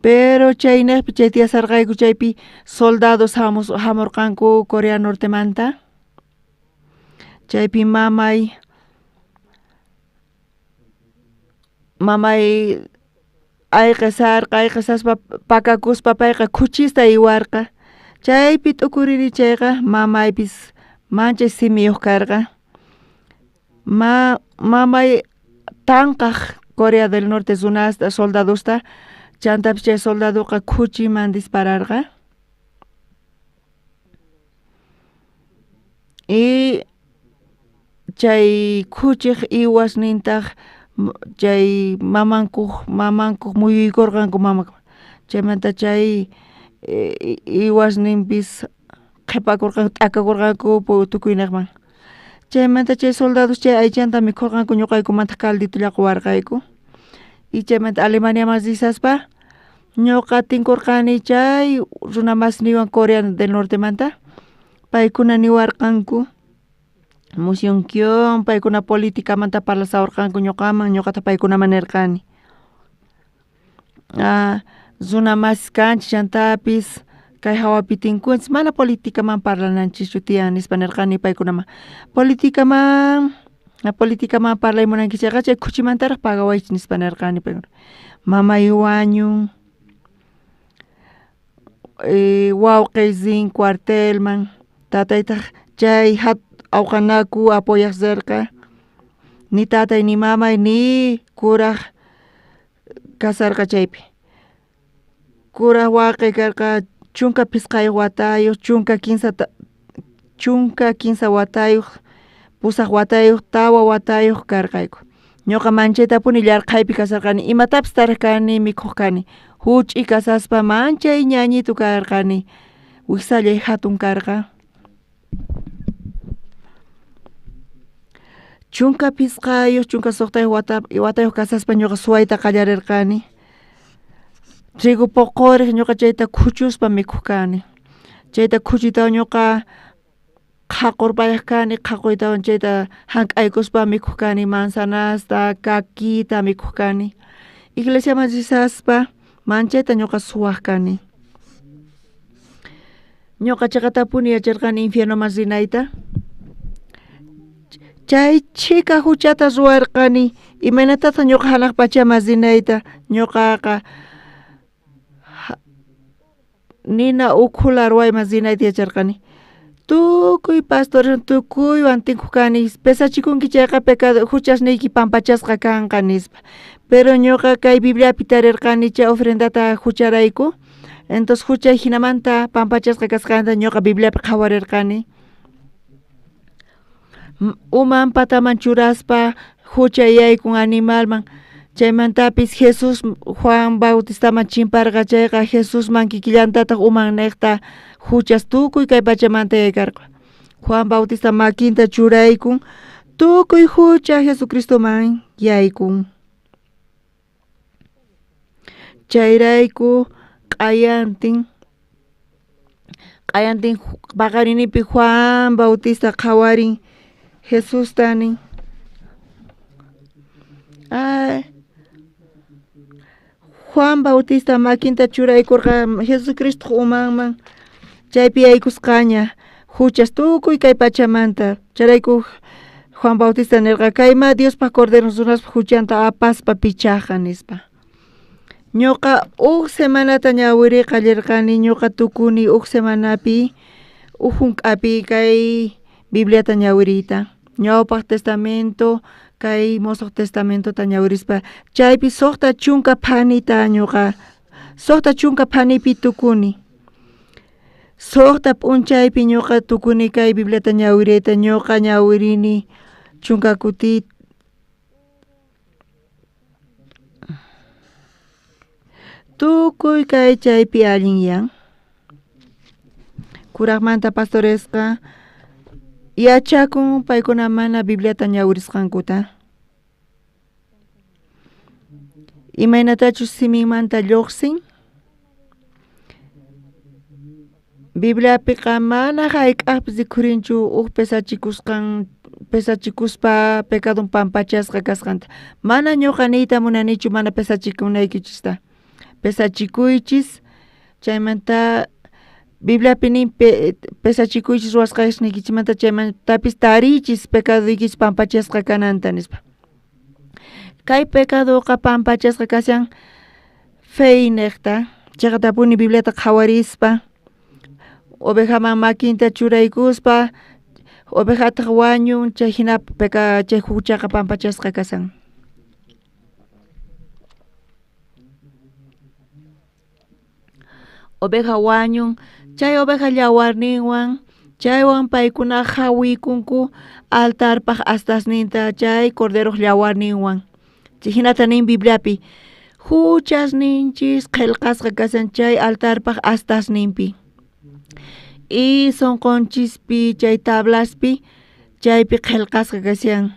Pero chaynaqpi chay tiyasarqayku chaypi soldados hamurqanku Corea Nortemanta. Chaypi mamay ayqisaspa pakakuspa payqa kuchista iwarqa. Chaypi t'ukurini chayqa mamaypis manchay simiyuq karqa. Mamay tanqaq Corea del Norte zunasta soldadosta chantapis chay soldadoqa kuchiman dispararqa. Y chay kuchiq iwasnintaq chay mamankuq muyuykurqanku mamaqa. Chaymanta chay iwasninpis qhipakurqanku t'akakurqanku tukuynaqman. Chaymanta chay soldados chay aychanta mikhurqanku ñuqaykumanta calditulla quwarqayku. Y chaymanta Alemaniaman risaspa ñuqa tinkurqani chay runa masniwan Corea del Nortemanta. Paykuna niwarqanku musyunkion paykuna politicamanta parlasawarqanku ñuqata paykunaman nirqani. Runa mas kanchis chantapis kay hawapi tinkunchis mana politicaman parlananchikchu tiyan nispa nirqani paykunaman. Politicaman parlaymunankichayqa chay kuchimantaraq pagawaychis nispa nirqani paykuna. Mamay wañun, wawqiy zin cuartelman, tataytaq chay awqanaku apoyaq zerqa. Ni tatay ni mamay ni kuraq kasarqa chaypi. Kuraq waqay karqa chunka pisqayuq watayuq, chunka 15 watayuq, pusaq watayuq, tawa watayuq karqayku. Ñuqa manchaytapuni llarqaypi kasarqani, imatapis tarqani mikhuq kani. Huch'i kasaspa manchay ñañitu karqani. Wiksallay hatun karqa. Chunka pisqayo, chunka soqtayo watayo kasaspa ñuqa suwayta qallarirqani. Trigo poqoriq ñuqa chayta khuchuspa mikhuq kani. Chayta khuchiytawan ñuqa qhaqurpayaq kani, qhaquytawan chayta hank'aykuspa mikhuq kani, manzanasta, kakita mikhuq kani. Iglesiaman risaspa manchayta ñuqa suwaq kani. Ñuqa chaqatapuni yacharqani infiernoman rinayta. Chay chika huchata ruwarqani imaynatata ñuqa hanaq pachaman rinayta ñuqaqa nina ukhular wayman rinayta yacharqani. Tukuy pastor tukuywan tinkuq kani pesachikunki chayqa pecado huchasniyki pampachasqa kanqa nispa. Pero ñuqa kay Bibliapi tarirqani chay ofrendata hucharayku. Entonces huchay hinamanta pampachasqa kasqanta ñuqa Bibliapi qhawarirqani. Uman pataman churaspa huchay yaykun animalman. Chaymantapis Jesus Juan Bautistaman chimparqa chayqa Jesusman kikillantataq uman niqta huchas tukuy kay pachamanta yaykarqa. Juan Bautista makinta churaykun tukuy hucha Jesucristoman yaykun. Chayrayku q'ayantin paqarinipi Juan Bautista qhawarin Jesus tani. Juan Bautista makinta churaykurqa Jesucristo umanman chaypi yaykusqaña huchas tukuy kay pachamanta. Charayku Juan Bautista nirqa kayma Diospa Cordero runaspa huchanta apaspa pichaqa nispa. Ñuqa semanata ñawiriqa lirqani ñuqa tukuni semanapi hunk'api kay Bibliata ñawiriyta. Ñawpaq testamento kay Mosoq testamentota ñawirispa chaypi suqta chunka phanita ñuqa suqta chunka phanipi tukuni. Suqta p'unchaypi ñuqa tukuni kay Bibliata ñawiriyta ñuqa ñawirini chunka kuti tukuy kay chaypi allinyan. Kuraqmanta pastoresqa yachakun paykuna mana Bibliata ñawirisqankuta. Imaynatachus simimanta lluqsin. Bibliapiqa mana hayk'aqpis rikhurinchu pesachikuspa pecadon pampachasqa kasqanta. Mana ñuqa niyta munanichu mana pesachikunaykichista. Pesachikuychis chaymanta Bibliapi nin pesachikuychis ruwasqaychikmanta chaymantapis tarichis pecaduykichis pampachasqa kananta nispa. Kay pecadoqa pampachasqa kashan fey niqta. Chaqatapuni Bibliata qhawarispa ovejaman makinta churaykuspa ovejataj wañun chay hina chay huchaqa pampachasqa kasan. Oveja wañun chay oveja llawarninwan chaywan paykuna hawikunku altarpaq astasninta chay corderoq llawarninwan. Chay hinata nin Bibliapi huchasninchis qillqasqa kasan chay altarpaq astasninpi. Y sonqonchispi chay tablaspi chaypi qillqasqa kasyan.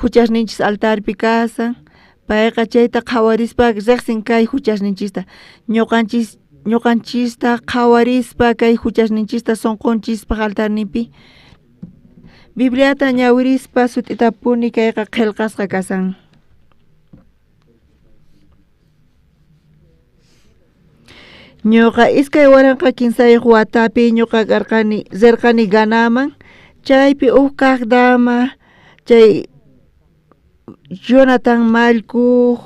Huchasninchis altarpi kasan. Payqa chayta qhawarispa riqsin kay huchasninchista. Ñuqanchista qhawarispa kay huchasninchista sonqonchispa altarninpi. Bibliata ñawirispa sut'itapuni kayqa qillqasqa kasan. Ñuqa iskay waranqa kinsayuq watapi ñuqa rirqani Ganaman. Chaypi kaq dama chay Jonathan Malku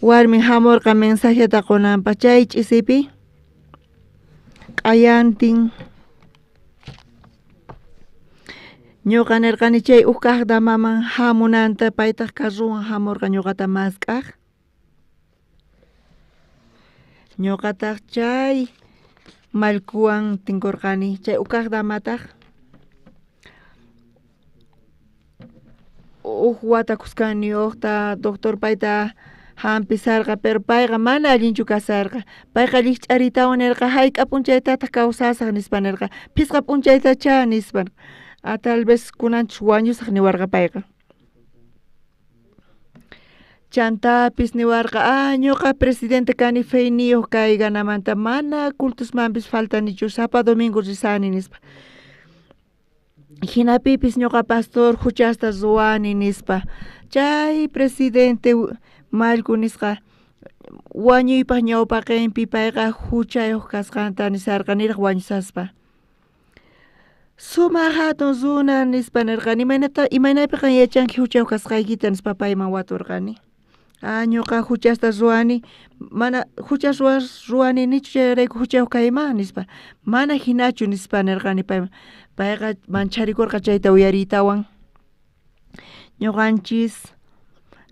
warmi hamurqa mensajeta qunanpa chay ch'isipi q'ayantin. Ñuqa nirqani chay kaq damaman hamunanta paytaq carruwan hamurqa ñuqata mask'aq. Ñuqataq chay Malkuwan tinkurqani chay kaq damataq wata kuskani doctor payta hampisarqa pero payqa mana allinchu kasarqa payqa lich'aritawan nirqa hayk'a p'unchaytataq kawsasaq nispa nirqa pisqa p'unchaytacha nispa tal vez kunanchik wañusaq niwarqa payqa chantapis niwarqa ñuqa presidente kani feyniyuq kay ganamanta mana cultusmanpis faltanichu sapa domingo risani nispa hinapipis ñuqa pastor huchasta ruwani nispa chay presidente mallku nisqa wañuypaq ñawpaqinpi payqa huchayuq kasqanta nisarqa niraq wañusaspa sumaq hatun runa nispa nirqani imaynaypiqa yachanki huchayuq kasqaykita nispa payman waturqani ñuqa huchasta ruwani mana huchas ruwani nichu chayrayku huchayuq kayman nispa mana hinachu nispa nirqani payman payqa mancharikurqa chayta uyaritawan ñuqanchis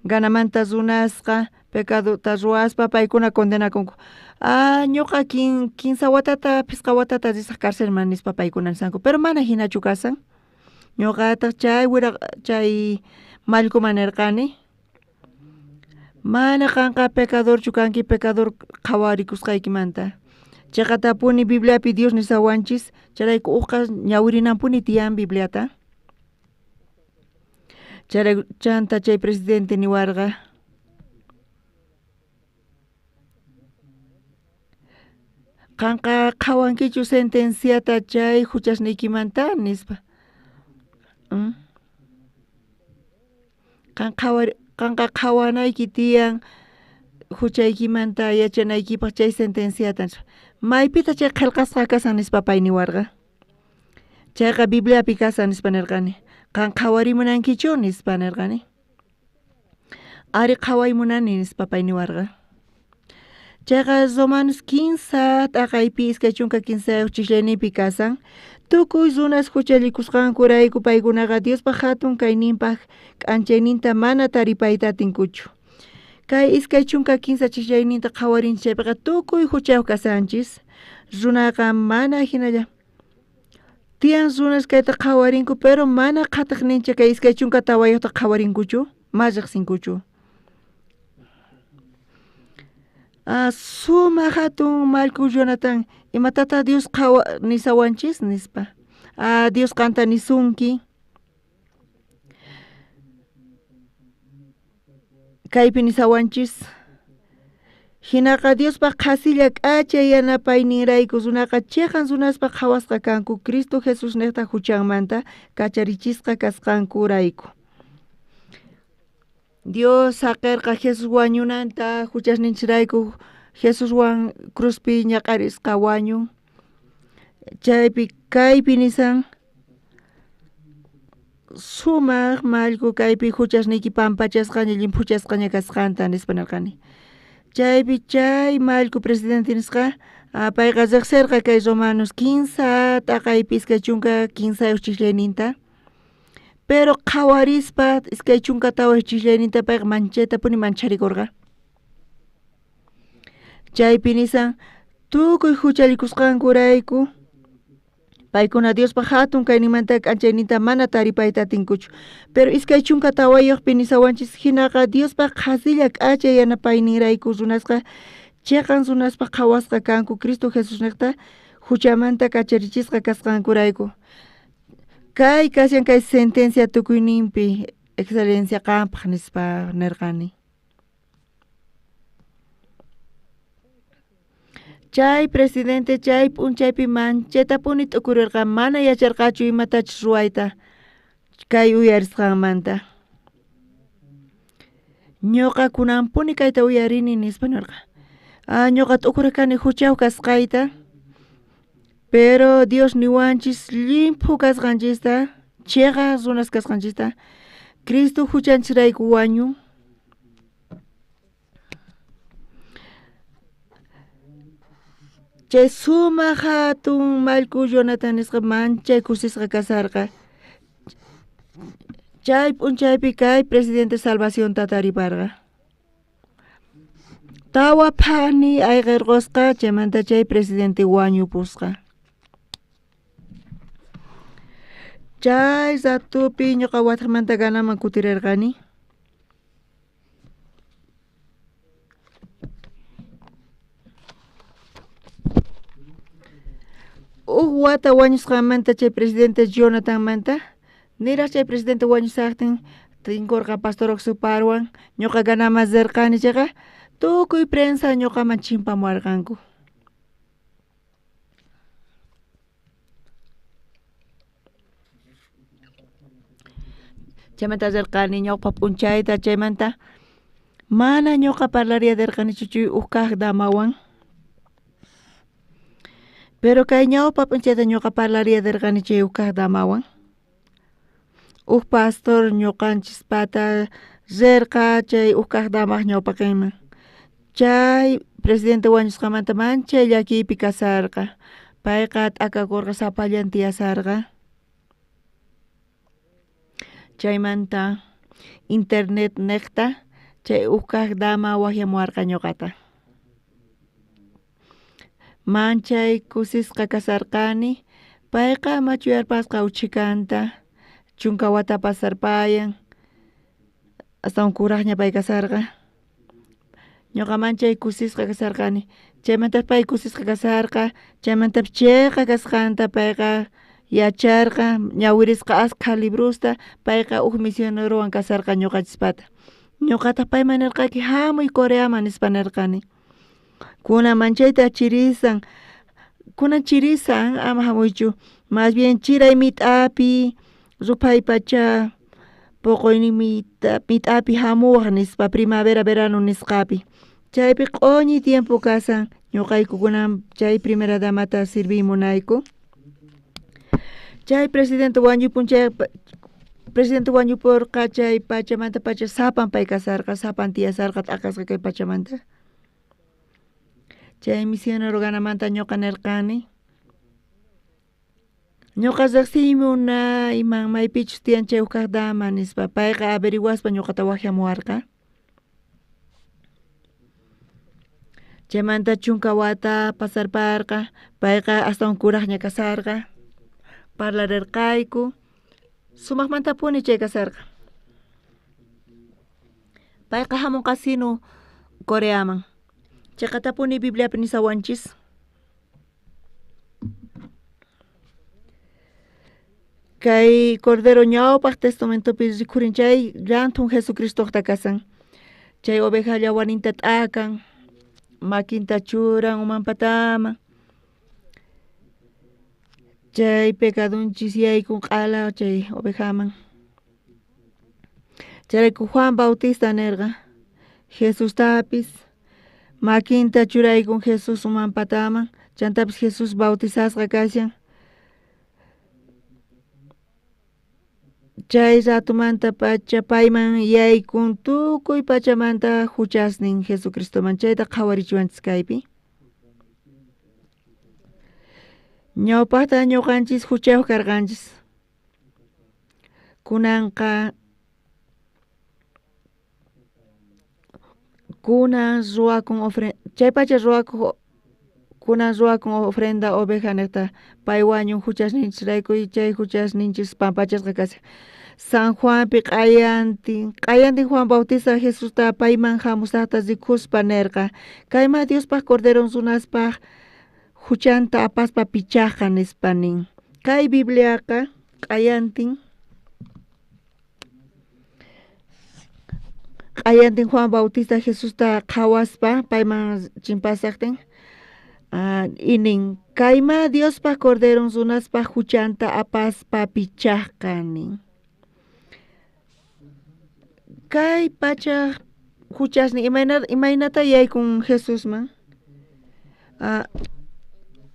ganamanta runasqa pecadota ruwaspa paykuna condenakunku ñuqa quinsa watata pisqa watata risaq carcelman nispa paykuna nisanku pero mana hinachu kasan ñuqataq chay mallkuman nirqani mana qanqa pecadorchu kanki pecador qhawarikusqaykimanta chayqa tapuni Bibliapi Dios nisawanchis charayku uqqa ñawirinampuni tiyan Bibliata chanta chay presidente niwarqa qanqa qhawankichu sentenciata chay huchasniykimanta nispa qanqa qhawanayki tiyan huchaykimanta yachanaykipaq chay sentenciata maypita chay qillqasqa kasan nispa pay niwarqa chayqa Bibliapi kasan nispa nirqani qan qhawarimunankichu nispa nirqani ari qhawaymunani nispa pay niwarqa chayqa Romanos 15 taqaypi iskay chunka 15 chiklaynipi kasan tukuy runas huchallikusqankurayku paykunaqa Diospaq hatun kayninpaq k'anchayninta mana taripayta atinkuchu kay iskay chunka 15 chiklayninta qhawarinchik chaypiqa tukuy huchayuq kasanchis runaqa mana hinalla tiyan runas kayta qhawarinku pero mana qhatiqnincha kay iskay chunka tawayuqta qhawarinkuchu mallaqsinkuchu sumaq hatun mallku Jonathan imatata Dios nisawanchis nispa Dios qanta nisunki kaypi nisawanchis hinaqa Diospaq qhasilla k'achay yanapay nirayku runaqa chiqan runaspa qhawasqa kanku Cristo Jesús niqta huchanmanta kacharichisqa kasqankurayku Dios saqirqa Jesús wañunanta huchasninchirayku Jesuswan cruzpi ñaqarisqa wañun chaypi kaypi nisan sumaq mallku kaypi huchasniyki pampachasqaña llimpuchasqaña kasqanta nispa nirqani chaypi chay mallku presidente nisqa payqa riqsirqa kay Romanos 15 taqaypi iskay chunka 15 chiklayninta pero qhawarispa iskay chunka tawa chiklayninta payqa manchaytapuni mancharikurqa chaypi nisan tukuy huchallikusqankurayku paykuna Diospa hatun kayninmanta k'anchayninta mana taripayta atinkuchu pero iskay chunka tawayuqpi nisawanchis hinaqa Diospa qhasilla k'achay yanapayninrayku runasqa chiqan runaspa qhawasqa kanku Cristo Jesús niqta huchamanta kacharichisqa kasqankurayku kay kasyan kay sentencia tukuyninpi excelencia qampaq nispa nirqani chay presidente chay p'unchaypi manchaytapuni t'ukurirqa mana yacharqachu imatachus ruwayta kay uyarisqanmanta ñuqa kunanpuni kayta uyarini nispa nirqa ñuqa t'ukurirqani huchayuq kasqayta pero Dios niwanchis limpu kasqanchista chiqa runas kasqanchista Cristo huchanchirayku wañun chay sumaq hatun mallku Jonathan nisqa manchay kusisqa kasarqa chay p'unchaypi kay presidente Salvación tatariparqa tawa phani ayqirqusqa chaymanta chay presidente wañupusqa chay ratupi ñuqa wataqmanta ganaman kutirirqani wata wañusqamanta chay presidente Jonathan manta niraq chay presidente wañusaqtin tinkurqa pastor Oxuparwan ñuqa ganamazirqani chayqa tukuy prensa ñuqaman chimpamuwarqanku. Chaymanta rirqani ñawpa p'unchayta chaymanta mana ñuqa parlariadirqanichu chay kaq damawan. Pero kay ñawpa p'unchayta ñuqa parlariadirqani chay kaq damawan. Pastor ñuqanchispata rirqa chay kaq damaq ñawpa kayman. Chay presidente wañusqamanta manchay llakipi kasarqa. Payqa t'akakurqa sapallan tiyasarqa. Chaymanta internet niqta chay kaq dama waqyamuwarqa ñuqata. Manchay kusisqa kasarqani payqa machuyarpasqa uchikanta chunka wata pasarpayan astawan kuraqña pay kasarqa. Ñuqa manchay kusisqa kasarqani chaymanta pay kusisqa kasarqa chaymantapish chayqa kasqanta payqa yacharqa ñawirisqa ashka librusta payqa misionerowan kasarqa ñuqachispata. Ñuqata payman nirqaki hamuy Coreaman nispa nirqani. Kunan manchayta chirisan, kunan chirisan ama hamuychu, más bien chiray mit'api ruphay pacha puquynin mit'api hamuwaq nispa primavera verano nisqapi. Chaypi q'uñi tiempo kasan ñuqayku kunan chay primera damata sirvimunayku. Chay presidente wañupurqa chay pachamanta pacha sapan pay kasarqa, sapan tiyasarqa t'aqasqa kay pachamanta. Chay misionero ganamanta ñuqa nirqani. Ñuqa riqsimuna iman maypichus tiyan chay kaq dama nispa payqa averiguaspa ñuqata waqyamuwarqa. Chaymanta chunka wata pasarparqa payqa astawan kuraqña kasarqa. Parlarirqayku sumaqmantapuni chay kasarqa. Payqa hamunqa sino Coreaman. Chayqa tapuni Bibliapi nisawanchis. Kay Cordero ñawpaq testamentopi rikhurin chay llantun Jesucristoqta kasan. Chay ovejalla waninta t'akan, makinta churan umanpataman. Chay pecadunchis yaykun q'ala chay ovejaman. Chayrayku Juan Bautista nirqa Jesustapis makinta churaykun Jesus umanpataman chantapis Jesus bautizasqa kashan. Chay ratumanta pacha payman yaykun tukuy pachamanta huchasnin Jesucristoman chayta qhawarichiwanchis kaypi. Ñawpaqta ñuqanchis huchayuq karqanchis. Kunan ruwakun ofrenda chay pacha kunan ruwakun ofrenda oveja niqta pay wañun huchasninchirayku chay huchasninchis pampachasqa kashan. San Juanpi q'ayantin Juan Bautista Jesusta payman hamusaqta rikuspa nirqa kayma Diospaq Corderon runaspaq huchanta apaspa pichaqqa nispa nin. Kay Bibliaqa q'ayantin Juan Bautista Jesusta qhawaspa payman chimpasaqtin inin kayma Diospaq Corderon runaspaq huchanta apaspa pichaqqa nin. Kay pacha huchasnin imaynata yaykun Jesusman.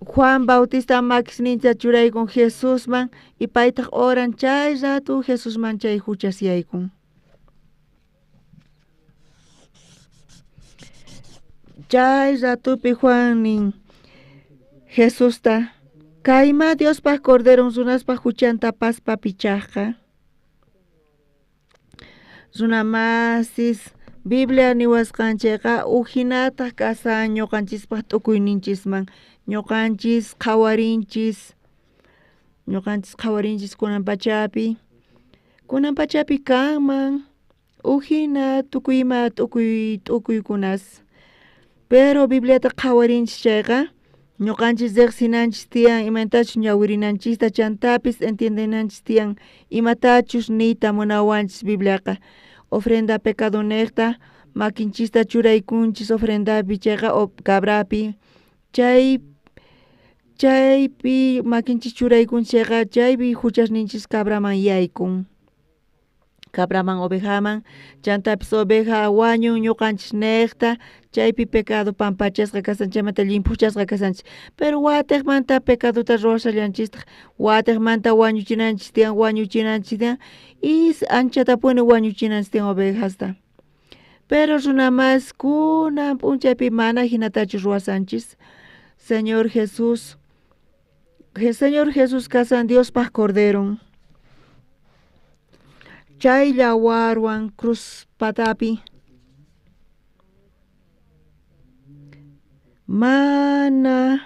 Juan Bautista makisninta churaykun Jesusman y paytaq oran chay ratu Jesusman chay huchas yaykun. Chay ratupi Juan nin Jesusta kayma Diospaq Corderon runaspaq huchanta apaspa pichaqqa. Runamasis Biblia niwasqanchayqa ujinata kasan ñuqanchispaq t'ukuyninchisman ñuqanchis qhawarinchis kunan pachapi kanman ujina t'ukuykunas pero Bibliata qhawarinchis chayqa ñuqanchis riqsinanchis tiyan imatachus ñawirinanchista chantapis entiendenanchis tiyan imatachus niyta munawanchis Bibliaqa ofrenda pecado niqta makinchista churaykunchis ofrendapi chayqa cabrapi chaypi makinchis churaykunchis chayqa chaypi huchasninchis cabraman yaykun cabraman ovejaman chantapis oveja wañun ñuqanchis niqta chaypi pecado pampachasqa kasanchis chaymanta limpuchasqa kasanchis pero watiqmanta pecadota ruwashallanchista watiqmanta wañuchinanchis tiyan y anchatapuni wañuchinanchis tiyan ovejasta pero runa mas kunan p'unchaypi mana hinatachus ruwasanchis Señor Jesús kasan Diospaq Cordero chay yawarwan cruz patapi mana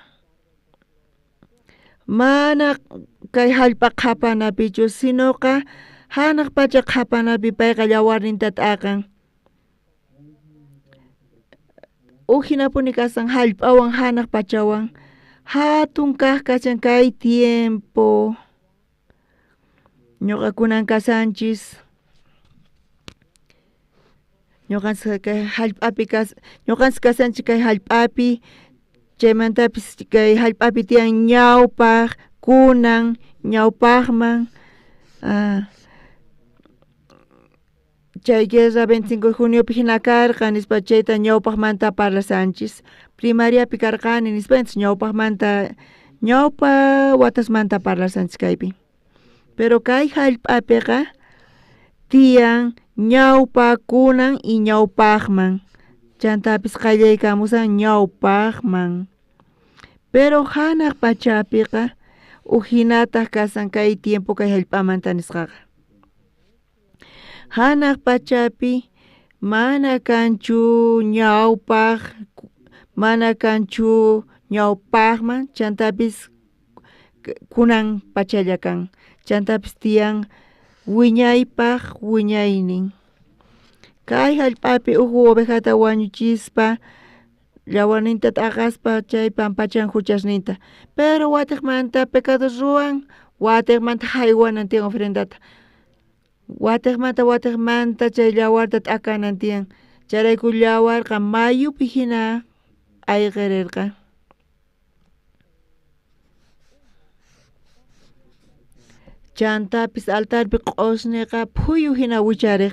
kay hallp'a qhapanapichu sinoqa hanaq pacha qhapanapi payqa yawarninta t'aqan ujinapuni kasan hallp'awan hanaq pachawan hatun kaq kachan kay tiempo ñuqakunan kasanchis ñuqanchis kay kasanchis kay hallp'api chaymantapis kay hallp'api tiyan ñawpaq kunan ñawpaqman chay guerra 25 de juniopi hina karqa nispa chayta ñawpaqmanta parlasanchis primariapi karqani nispa ñawpaqmanta ñawpa watasmanta parlasanchis kaypi pero kay hallp'apiqa tiyan ñawpa kunan y ñawpaqman chantapis qallaykamusan ñawpaqman pero hanaq pachapiqa uhinataq kasan kay tiempo kay hallp'amanta nisqaqa hanaq pachapi mana kanchu ñawpaq mana kanchu ñawpaqman chantapis kunan pachalla kan chantapis tiyan wiñaypaq wiñaynin kay hallp'api uhu ovejata wañuchispa yawarninta t'aqaspa chay pampachan huchasninta pero watiqmanta pecado ruwan watiqmanta haywanan tiyan ofrendata watiqmanta chay yawarta t'aqanan tiyan chayrayku yawarqa mayupi hina ayqirirqa chantapis altarpi q'usniqa phuyu hina wichariq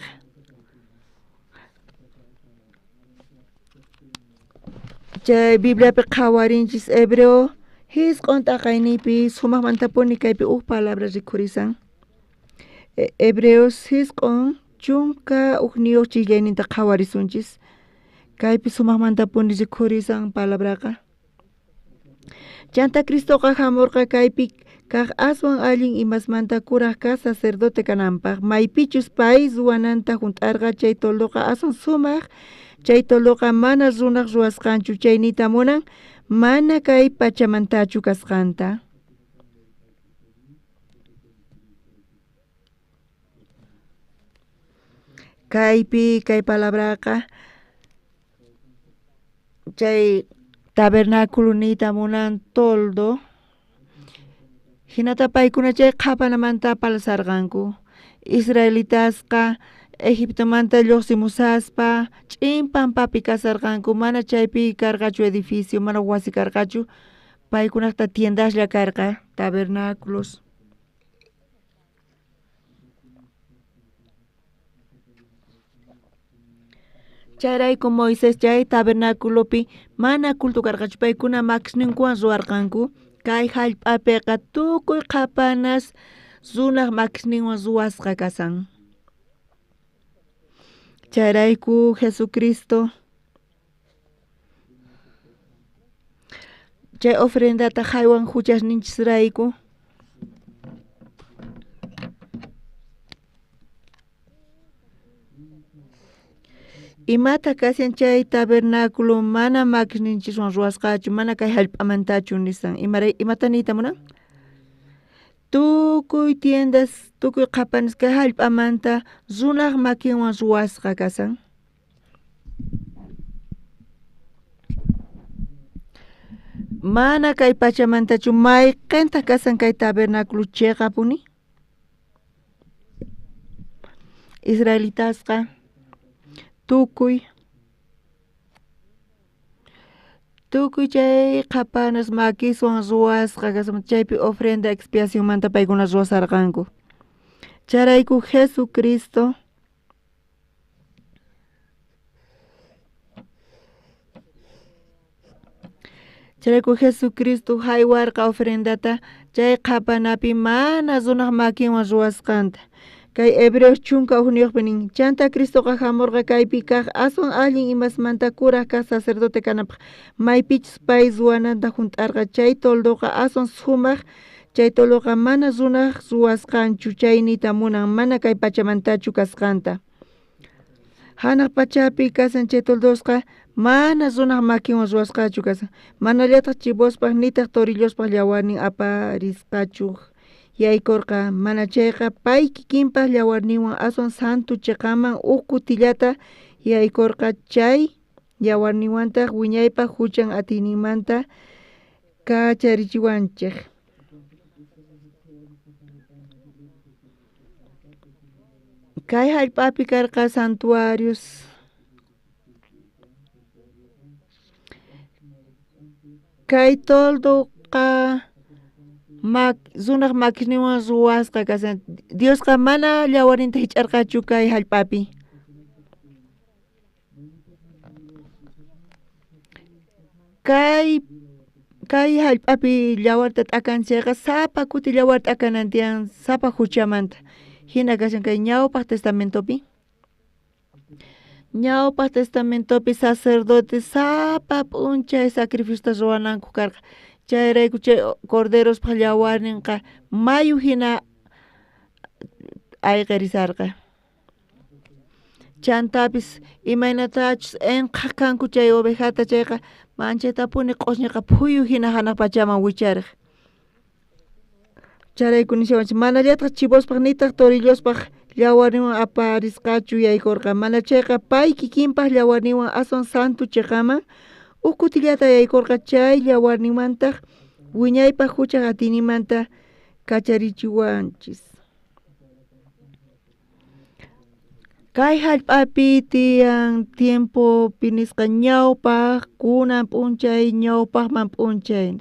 chay Bibliapi qhawarinchis hebreo hisq'un t'aqaynipi sumaqmantapuni kaypi palabra rikhurisan hebreos hisq'un chunka niyuq chillayninta qhawarisunchis kaypi sumaqmantapuni rikhurisan palabraqa chanta Cristoqa hamurqa kaypi kaq aswan allin imasmanta kuraqqa sacerdote kananpaq maypichus pay ruwananta hunt'arqa chay toldoqa aswan sumaq chay toldoqa mana runaq ruwasqanchu chaynita munan mana kay pachamantachu kasqanta kaypi kay palabraqa chay tabernáculo niyta munan toldo hinata paykuna chay qhapanamanta palasarqanku israelitasqa Egiptomanta lluqsimusaspa ch'inpampapi kasarqanku mana chaypi karqachu edificio mana wasi karqachu paykunaqta tiendaslla karqa tabernáculos chayrayku Moisés chay tabernáculopi mana culto karqachu paykuna makishninkuwan ruwarqanku kay hallp'apiqa tukuy qhapanas runaq makishninwan ruwasqa kasan chayrayku Jesucristo chay ofrendata haywan huchasninchisrayku imata kashan chay tabernáculo mana makishninchiswan ruwasqachu mana kay hallp'amantachu nisan imata niyta munan tukuy tiendas tukuy qhapanas kay hallp'amanta runaq makinwan ruwasqa kasan mana kay pachamantachu mayqinta kasan kay tabernáculo chiqapuni Israelitasqa tukuy chay qapanas makiswan ruwasqa kasama chaypi ofrenda expiación manta paykuna ruwasarqanku charayku Jesucristo haywarqa ofrendata chay qapanapi mana runaq makinwan ruwasqanta kay Hebreos chunka uniyuqpi nin chanta Cristoqa hamurqa kaypi kaq aswan allin imasmanta kuraq kaq sacerdote kanapaq maypichis pay ruwananta junt'arqa chay toldoqa aswan sumaq chay toldoqa mana runaq ruwasqanchu chaynita munan mana kay pachamantachu kasqanta hanaq pachapi kasan chay toldosqa mana runaq makinwan ruwasqachu kasan manallataq chivospaq nitaq torillospaq yawarnin aparisqachu yaykurqa mana chayqa pay kikinpaq yawarninwan aswan santu chiqaman huk kutillata yaykurqa chay yawarninwantaq wiñaypaq huchan atiyninmanta kacharichiwanchik kay hallp'api karqa santuarios kay toldoqa runaq makisninwan ruwasqa kasan Diosqa mana yawarninta hich'arqachu kay hallp'api kay hallp'api yawarta t'akanchayqa sapa kuti yawarta t'akanan tiyan sapa huchamanta hina kashan kay ñawpaq testamentopi sacerdote sapa p'unchay sacrificiota ruwananku karqa chayrayku chay corderospaq yawarninqa mayu hina ayqirisarqa chantapis imaynatachus enqaq kanku chay ovejata chayqa manchaytapuni q'usñiqa phuyu hina hanaq pachaman wichariq charayku nishawanchik manallataq chivospaq nitaq torillospaq yawarninwan aparisqachu yaykurqa mana chayqa pay kikinpaq yawarninwan aswan santu chiqaman huk kutillata yaykurqa chay yawarninmantaq wiñaypaq huchaq atiyninmanta kacharichiwanchis kay hallp'api tiyan tiempopi nisqa ñawpaq kunan p'unchay ñawpaqman p'unchay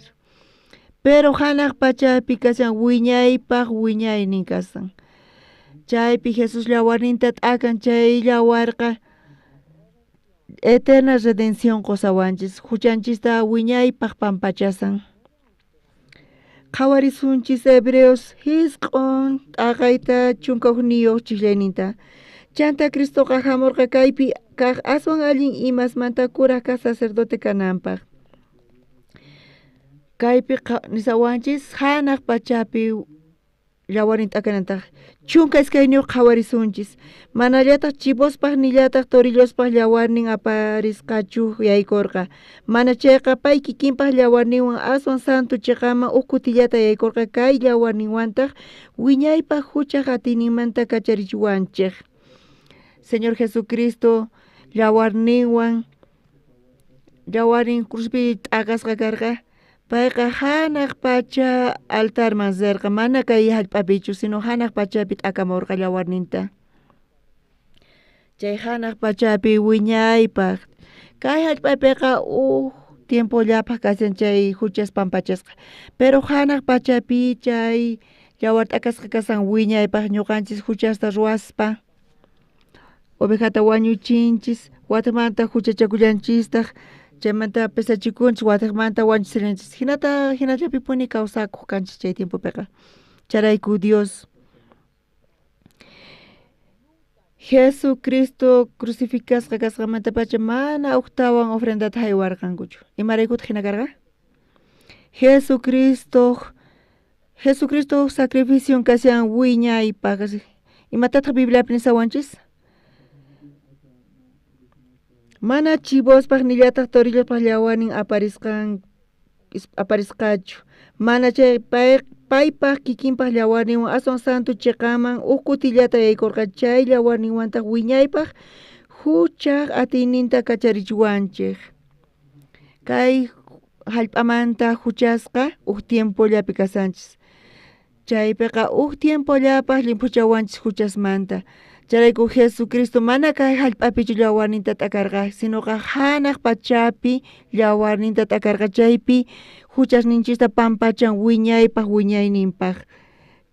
pero hanaq pachapi kashan wiñaypaq wiñaynin kasan chaypi Jesus yawarninta t'akan chay yawarqa eterna redención qosawanchis huchanchista wiñaypaq pampachasan qhawarisunchis Hebreos hisq'un t'aqayta chunka niyuq chiklayninta chanta Cristoqa hamurqa kaypi kaq aswan allin imasmanta kuraq kaq sacerdote kananpaq kaypi nisawanchis hanaq pachapi yawarnin t'akanantaq chunka iskayniyuq qhawarisunchis manallataq chivospaq nillataq torillospaq yawarnin aparisqachu yaykurqa mana chayqa pay kikinpaq yawarninwan aswan santu chiqaman huk kutillata yaykurqa kay yawarninwantaq wiñaypaq huchaq atiyninmanta kacharichiwanchik Señor Jesucristo yawarnin cruzpi t'aqasqa karqa payqa hanaq pacha altarman serqa mana kay hallp'apichu sino hanaq pachapi t'akamurqa yawarninta chay hanaq pachapi wiñaypaq kay hallp'apiqa tiempollapaq kashan chay huchas pampachasqa pero hanaq pachapi chay yawar t'akasqa kasan wiñaypaq ñuqanchis huchasta ruwaspa ovejata wañuchinchis watamanta huchachakullanchistaq chaymanta pesachikunchis watakmanta wañuchirinchis hinallapi puni kawsakuq kanchis chay tiempopiqa charayku Dios Jesucristo crucificasqa kasqamanta pacha mana uqtawan ofrendata haywarqankuchu imaraykutaq hina karqa Jesucristo sacrificio kashan wiñaypaq imatataq Bibliapi nisawanchis mana chivospaq nillataq torillospaq yawarnin aparisqachu mana chay paypaq kikinpaq yawarninwan aswan santu chiqaman huk kutillata yaykurqa chay yawarninwantaq wiñaypaq huchaq atiyninta kacharichiwanchik kay hallp'amanta huchasqa tiempollapi kasanchis. Chaypiqa tiempollapaq limpuchawanchis huchasmanta. Charayku Jesucristo mana kay hallp'apichu llawarninta t'akarqa, sinoqa hanaq pachapi llawarninta t'akarqa. Chaypi huchasninchista pampachan wiñaypaq wiñayninpaq.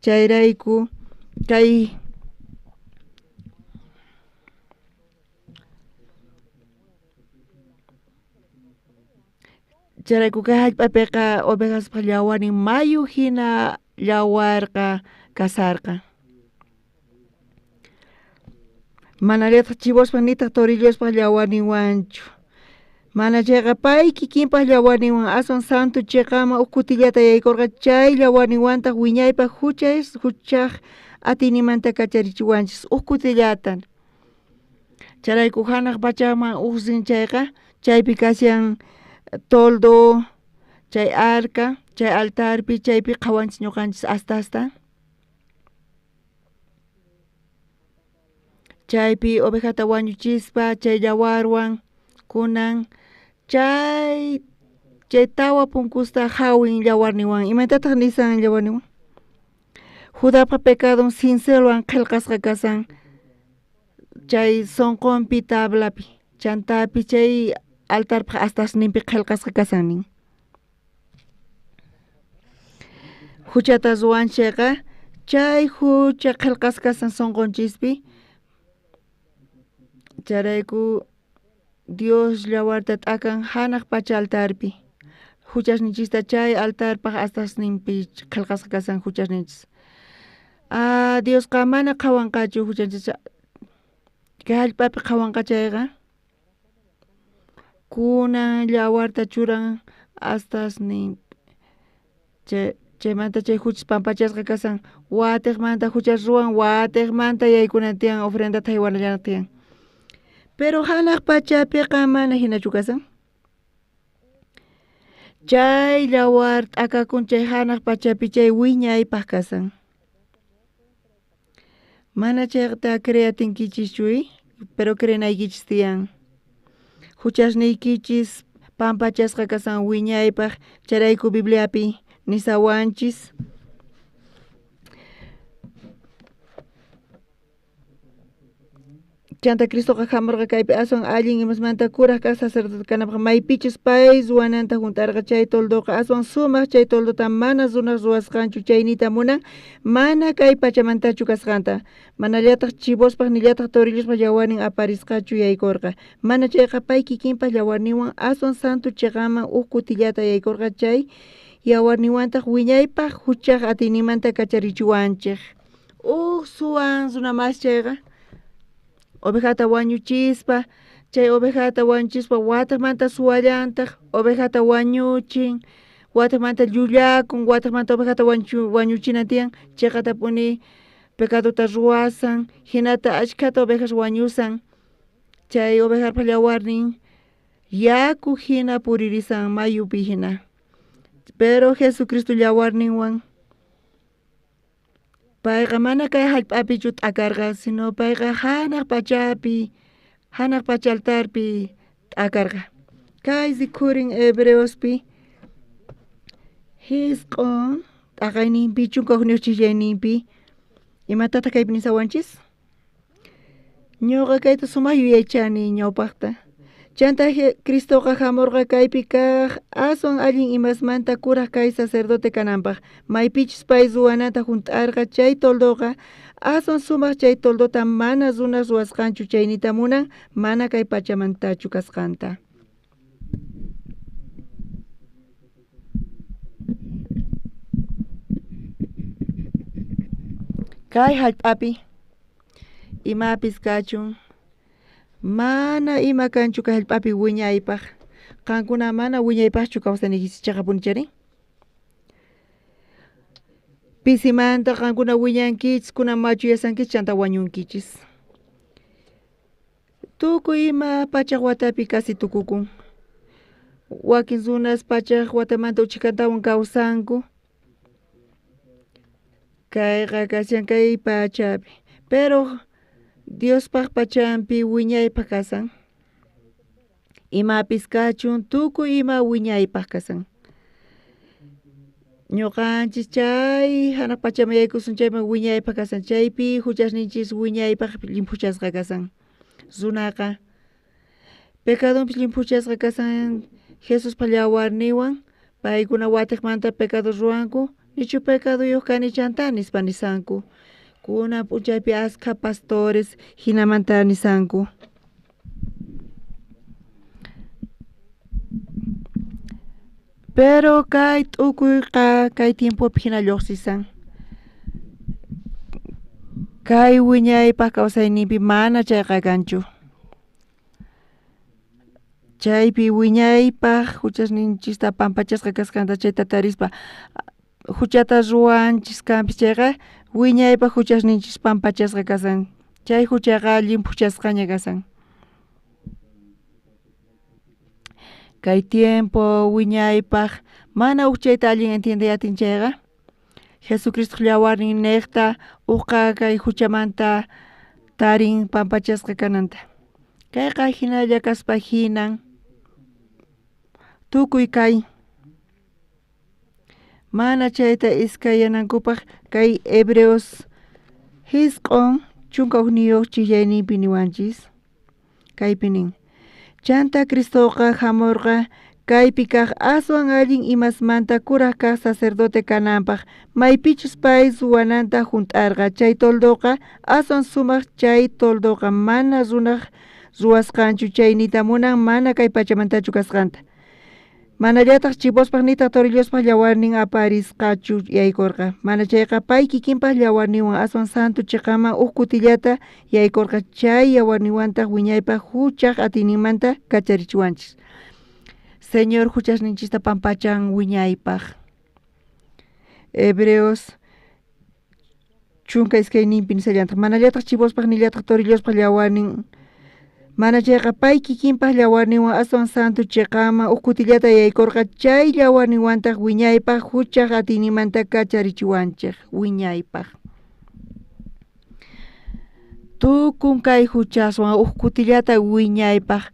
Chayrayku kay hallp'apiqa ovejaspaq llawarnin mayu hina llawarqa kasarqa. Manaretaq chivospaq nitaq torillospaq llawarninwanchu. Mana chayqa pay kikinpaq llawarninwan aswan santo chiqama kutillata yaykurqa chay llawarninwantaq wiñaypaq huchaq atinimanta kacharichiwanchis kutillatan. Charayku hanaq pachaman sin chayqa chaypi kasyan toldo, chay arca, chay altarpi chaypi qhawanchis ñuqanchis hasta. Chaypi ovejata wañuchispa chay llawarwan kunan chay tawa punkusta hawin llawarninwan. Imatataq nisan llawarninwan? Judapa pecadon sincerowan qillqasqa kasan chay sonqonpi tablapi, chantapi chay altarpa astasninpi qillqasqa kasan nin. Huchata ruwanchayqa chay hucha qillqasqa kasan sonqonchispi. Charayku Dios llawarta t'akan hanaq pacha altarpi. Huchasninchista chay altarpaq astasninpi qillqasqa kasan huchasninchis. Diosqa mana qhawanqachu huchanchis kay hallp'api qhawanqa chayqa. Kunan llawarta churan astasninpi. Chaymanta chay huchas pampachasqa kasan watiqmanta huchas ruwan watiqmanta yaykuna tiyan ofrendata haywanallana tiyan. Pero hanaq pachapiqa mana hinachu kasan. Chay llawar t'akakun chay hanaq pachapi chay wiñaypaq kasan. Mana chayta creatinkichis pero creanaykichis tiyan. Huchasniykichis pampachasqa kasan wiñaypaq. Charayku Bibliapi nisawanchis. Chanta Cristoqa hamurqa kaypi aswan allin imasmanta kuraq kaq sacerdote kanapaq maypichis pay ruwananta juntarqa chay toldoqa aswan sumaq chay toldota mana runaq ruwasqanchu chaynita munan mana kay pachamantachu kasqanta. Manallataq chivospaq nillataq torillospaq llawarnin aparisqachu yaykurqa. Mana chayqa pay kikinpaq llawarninwan aswan santo chiqaman kutillata yaykurqa chay yawarninwantaq wiñaypaq huchaq atinimanta kacharichiwanchik. Suwan runamas chayqa ovejata wañuchispa, chay ovejata wañuchispa wataqmanta suwallantaq, ovejata wañuchin, wataqmanta llullakun, wataqmanta ovejata wañuchina tiyan, chayqa tapuni pecadota ruwasan, hinata ashkata ovejas wañusan, chay ovejarpa llawarnin yaku hina puririsan mayupi hina. Pero Jesucristo llawarninwan payqa mana kay hallp'apichu t'akarqa, sino payqa hanaq pachapi, hanaq pacha altarpi t'akarqa. Kay zikurin Hebreospi hisq'un t'aqayninpi chunka huñuchillayninpi imatataq kaypi nisawanchis? Ñuqa kayta sumaq yuyaychani ñawpaqta. Chanta Cristoqa hamurqa kaypi kaq aswan allin imasmanta kuraq kay sacerdote kananpaq. Maypichis pay ruwanata juntarqa chay toldoqa aswan sumaq chay toldota mana runaq ruwasqanchu chaynita munan mana kay pachamantachu kasqanta. Kay hallp'api imapis kachun mana ima kanchu kay hallp'api wiñaypaq. Qankuna mana wiñaypaqchu kawsanikichis chaqapuni chari. Pisimanta qankuna wiñankichis, kunan machuyasankichis chanta wañunkichis. Tukuy ima pachaq watapi kasi tukukun. Wakin runas pachaq watamanta uchikantawan kawsanku. Kayqa kasyan kay pachapi. Pero Diospaq pachampi wiñaypaq kasan. imapis kachun tukuy ima wiñaypaq kasan. Ñuqanchis chay hanaq pachama yaykusun chayman wiñaypaq kasan, chaypi huchasninchis wiñaypaq limpuchasqa kasan. Runaqa pecadonpis limpuchasqa kasan Jesuspa llawarniwan, paykuna watiqmanta pecado ruanku, nichu pecaduyuq kani chanta nispa nisanku. Kunan p'unchaypi askha pastores hinamanta nisanku. Pero kay t'ukuyqa kay tiempopi hina lluqsisan. Kay wiñaypaq kawsayninpi mana chayqa kanchu. Chaypi wiñaypaq huchasninchista pampachasqa kasqanta chayta tarispa huchata ruanchis kanpis chayqa wiñaypaq huchasninchis pampachasqa kasan. Chay huchaqa limpuchasqaña kasan. Kay tiempo wiñaypaq mana chayta allin entiendeyatin chayqa Jesucristo llawarnin niqta uqqa kay huchamanta tarin pampachasqa kananta. Kayqa hinalla kaspa hinan tukuy kay mana chayta iskayanankupaq kay Hebreos hisq'un chunka ugniyuq chillayninpi niwanchis kaypi nin: chanta Cristoqa hamurqa kaypi kaq aswan allin imasmanta kuraq kaq sacerdote kananpaq maypichus pay suwananta junt'arqa. Chay toldoqa aswan sumaq, chay toldoqa mana runaq ruwasqanchu, chaynita munan mana kay pachamantachu kasqanta. Manallataq chipospaq nitaq torillospa llawarnin aparisqachu yaykurqa. Mana chayqa pay kikinpaq llawarniwan aswan santo chiqaman huk kutillata yaykurqa. Chay yawarniwantaq wiñaypaq huchaq atininmanta kacharichiwanchis. Señor huchasninchista pampachan wiñaypaq. Hebreos chunka iskayninpi nisallantaq. Manallataq chipospaq nillataq torillospaq llawarnin mana chayqa pay kikinpaq llawarniwan aswan santo chiqaman huk kutillata yaykurqa. Chay llawarniwantaq wiñaypaq huchaq atinimanta kacharichiwanchik wiñaypaq. Tukun kay huchaswan huk kutillata wiñaypaq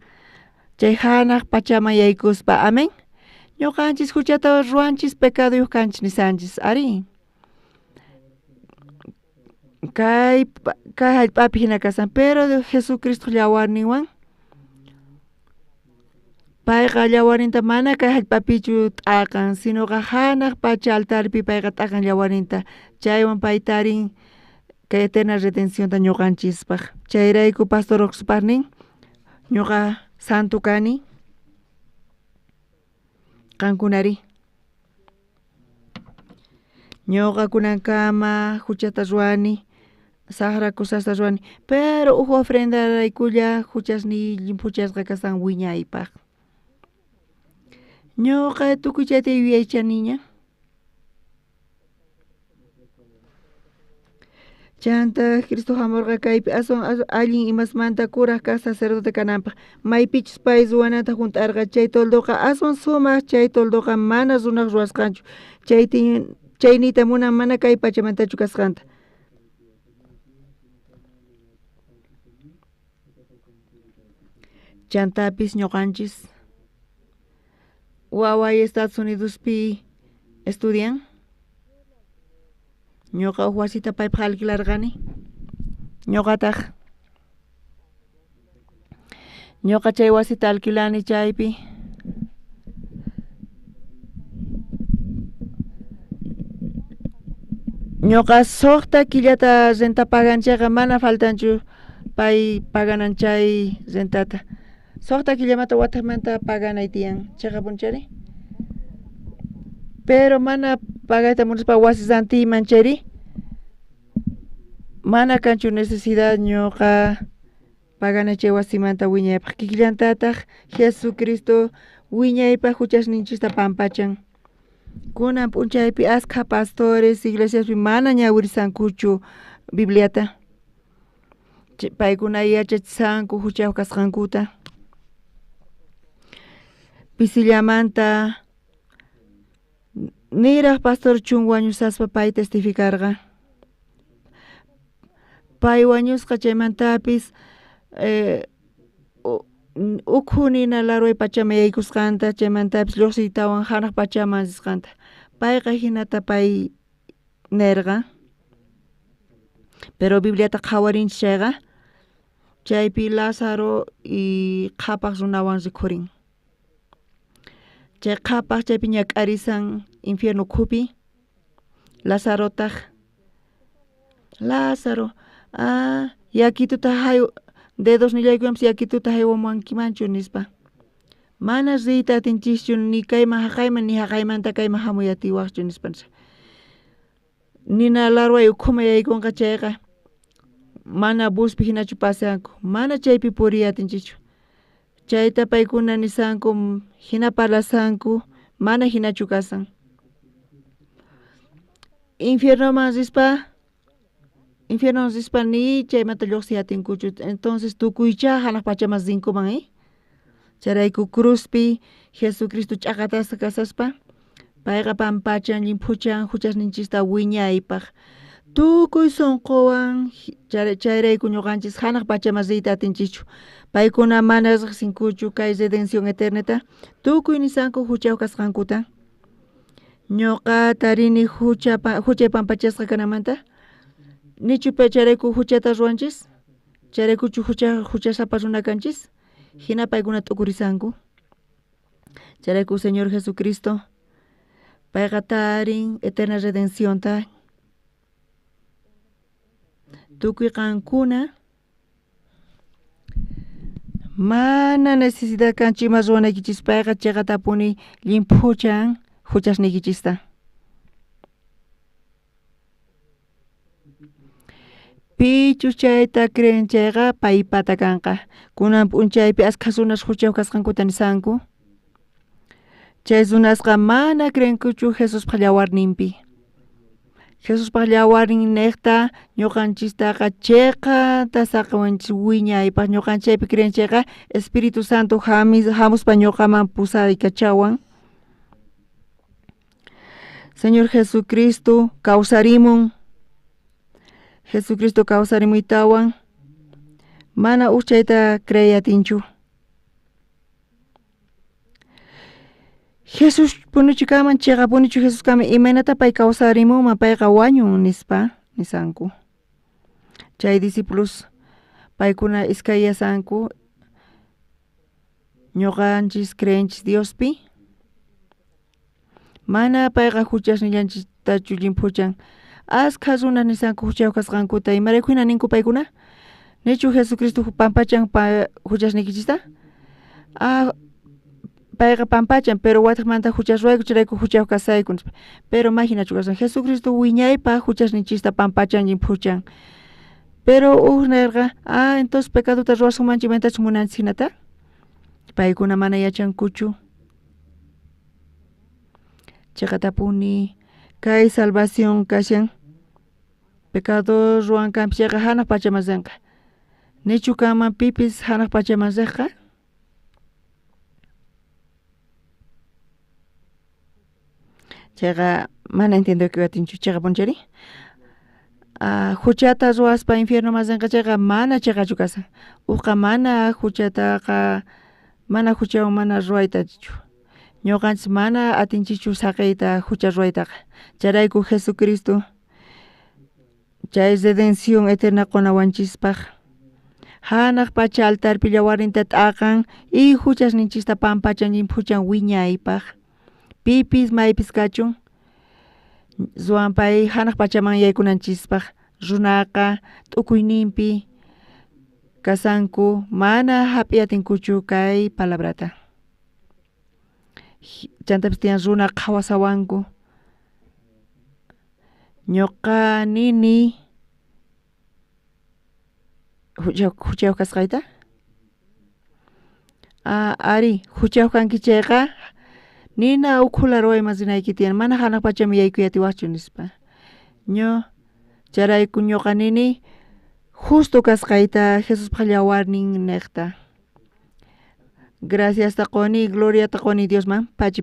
chay hanaq pachama yaykuspa. Amén. Ñuqanchis huchata ruanchis pecaduyuq kanchis nisanchis ari. Kay hallp'api hina kasan, pero Jesucristo llawarniwan payqa llawarninta mana kay hallp'apichu t'aqan, sinoqa hanaq pacha altarpi payqa t'aqan llawarninta. Chaywan pay tarin kay eterna redencionta ñuqanchispaq. Chayrayku pastor Oxparnin ñuqa santo kani qankunari. Ñuqa kunankama huchata ruani, sahra kusasta ruani, pero huk ofrenda raykulla huchasni limpuchasqa kasan wiñaypaq. Ñuqa tukuy chayta yuyaychaniña. Chanta Cristo hamurqa kaypi aswan allin imasmanta kuraq kaq sacerdote kananpaq maypichus pay ruwananta junt'arqa. Chay toldoqa aswan sumaq, chay toldoqa mana runaq ruwasqanchu, chaynita munan mana kay pachamantachu kasqanta. Chantapis ñuqanchis waway Estados Unidospi estudian. Ñuqa huk wasita paypaq alquilarqani. Ñuqataq ñuqa chay wasita alquilani chaypi ñuqa suqta killata renta paganchayqa mana faltanchu pay paganan chay rentata. Suqta killamanta wataqmanta paganay tiyan chayqa punchari. Pero mana pagayta munaspa wasi santiman chayri mana kanchu necesidad ñuqa paganay chay wasimanta wiñaypaq. Kikllantataq Jesucristo wiñaypaq huchasninchista pampachan. Kunan p'unchaypi askha pastores iglesiaspi mana ñawirisankuchu Bibliata. Paykuna yachachisanku huchayuq kasqankuta. Pisillamanta niraq pastor chun wañusaspa pay testificarqa. Pay wañusqa chaymantapis ukhunina laruay pachama yaykusqanta chaymantapis lluqsiytawan hanaq pachama sisqanta payqa hinata pay nerqa pero Bibliata qhawarinchis chayqa chaypi Lázaro y qhapaq runawan rikhurin chay qhapaq chaypi ñak'arisan infierno khupi Lázarotaq Lázaro yakituta hayu dedos nillaykunapas yakituta haywamankimanchu nispa mana riyta atinchikchu ni kayman haqayman ni haqaymanta kayman hamuy atiwaqchu nispa nina larway ukhuma yaykunqa chayqa mana buspi hinachu pasanku mana chaypi puriy atinchikchu chayta paykuna nisanku hina parlasanku mana hinachu kasan infiernoman rispa ni chaymanta lluqsiy atinkuchu entonces tukuycha hanaq pachaman rinkuman charayku cruzpi Jesucristo ch'aqatasta kasaspa payqa pampachan llimphuchan huchasninchista wiñaypaq tukuy sunquwan chayrayku ñuqanchis hanaq pachaman riyta atinchichu paykuna mana riqsinkuchu kay redención eternata tukuy nisanku huchayuq kasqankuta ñuqata rini huchay pampachasqa kanamanta nichupi chayrayku huchata ruwanchis chayraykuchu huchasapa runa kanchis hina paykuna t'ukurisanku chayrayku Señor Jesucristo payqa tarin eterna redencionta tukuy qankuna mana necesidad kanchi ima ruwanaykichis payqa chayqa tapuni llimphuchan huchasnikichista pichu chayta creen chayqa paypata kanqa kunan p'unchaypi ashkha runas huchayuq kasqankuta nisanku chay runasqa mana creenkuchu Jesuspaq yawarninpi Jesuspaq yawarnin niqta ñuqanchistaqa chayqata saqawanchis wiñaypaq ñuqanchaypi creen chayqa Espíritu Santo hamuspa ñuqaman pusaykachawan Señor Jesucristo kawsarimun Jesucristo kawsarimuytawan mana uchayta creyatinchu Jesus punuchikaman chayqa punichu Jesus kama imaynata pay kawsarimunman payqa wañun nispa nisanku chay discípulos paykuna iskayasanku ñuqanchis creenchis Diospi mana payqa huchasnillanchistachu llimphuchan ashkha runa nisanku huchayuq kasqankuta imaraykuhina ninku paykuna nichu Jesucristo pampachan huchasnikichista payqa pampachan pero wataqmanta huchasruayku chayraykun huchayuq kasayku pero mahinachu kasan Jesucristo wiñaypaq huchasnichista pampachan llimphuchan pero nerqa entonces pecaduta ruwasqmanchik imaytachu munanchik hinata paykuna mana yachankuchu chayqa tapuni kay salvación kashan pecado ruwankanpis chayqa hanaq pachaman rinqa nichu kanman pipis hanaq pachaman riqqa chayqa mana entendiq atinchu chayqa punchari huchata ruwaspa infiernoman rinqa chayqa mana chayqachu kasan uqa mana huchataqa mana huchawan mana ruwaytachu ñuqanchis mana atinchichu saqayta hucha ruwaytaqa chayrayku Jesucristo chay redención eterna qonawanchispaq hanaq pacha altarpi yawarninta t'aqan y huchasninchista pampachan llimphuchan wiñaypaq pipis maypis kachun ruwanpay hanaq pachaman yaykunanchispaq runaqa t'ukuyninpi kasanku mana hap'i atinkuchu kay palabrata chantapis tiyan runa qhawasawanku ñuqa nini huchayuq kasqayta ari huchayuq kanki chayqa nina ukhula ruwayman rinayki tiyan mana hanaq pachami yaykuyatiwaqchu nispa charayku ñuqa nini justo kasqayta Jesuspaq yawarnin niqta gracias taqoni gloria taqoni Diosman pachi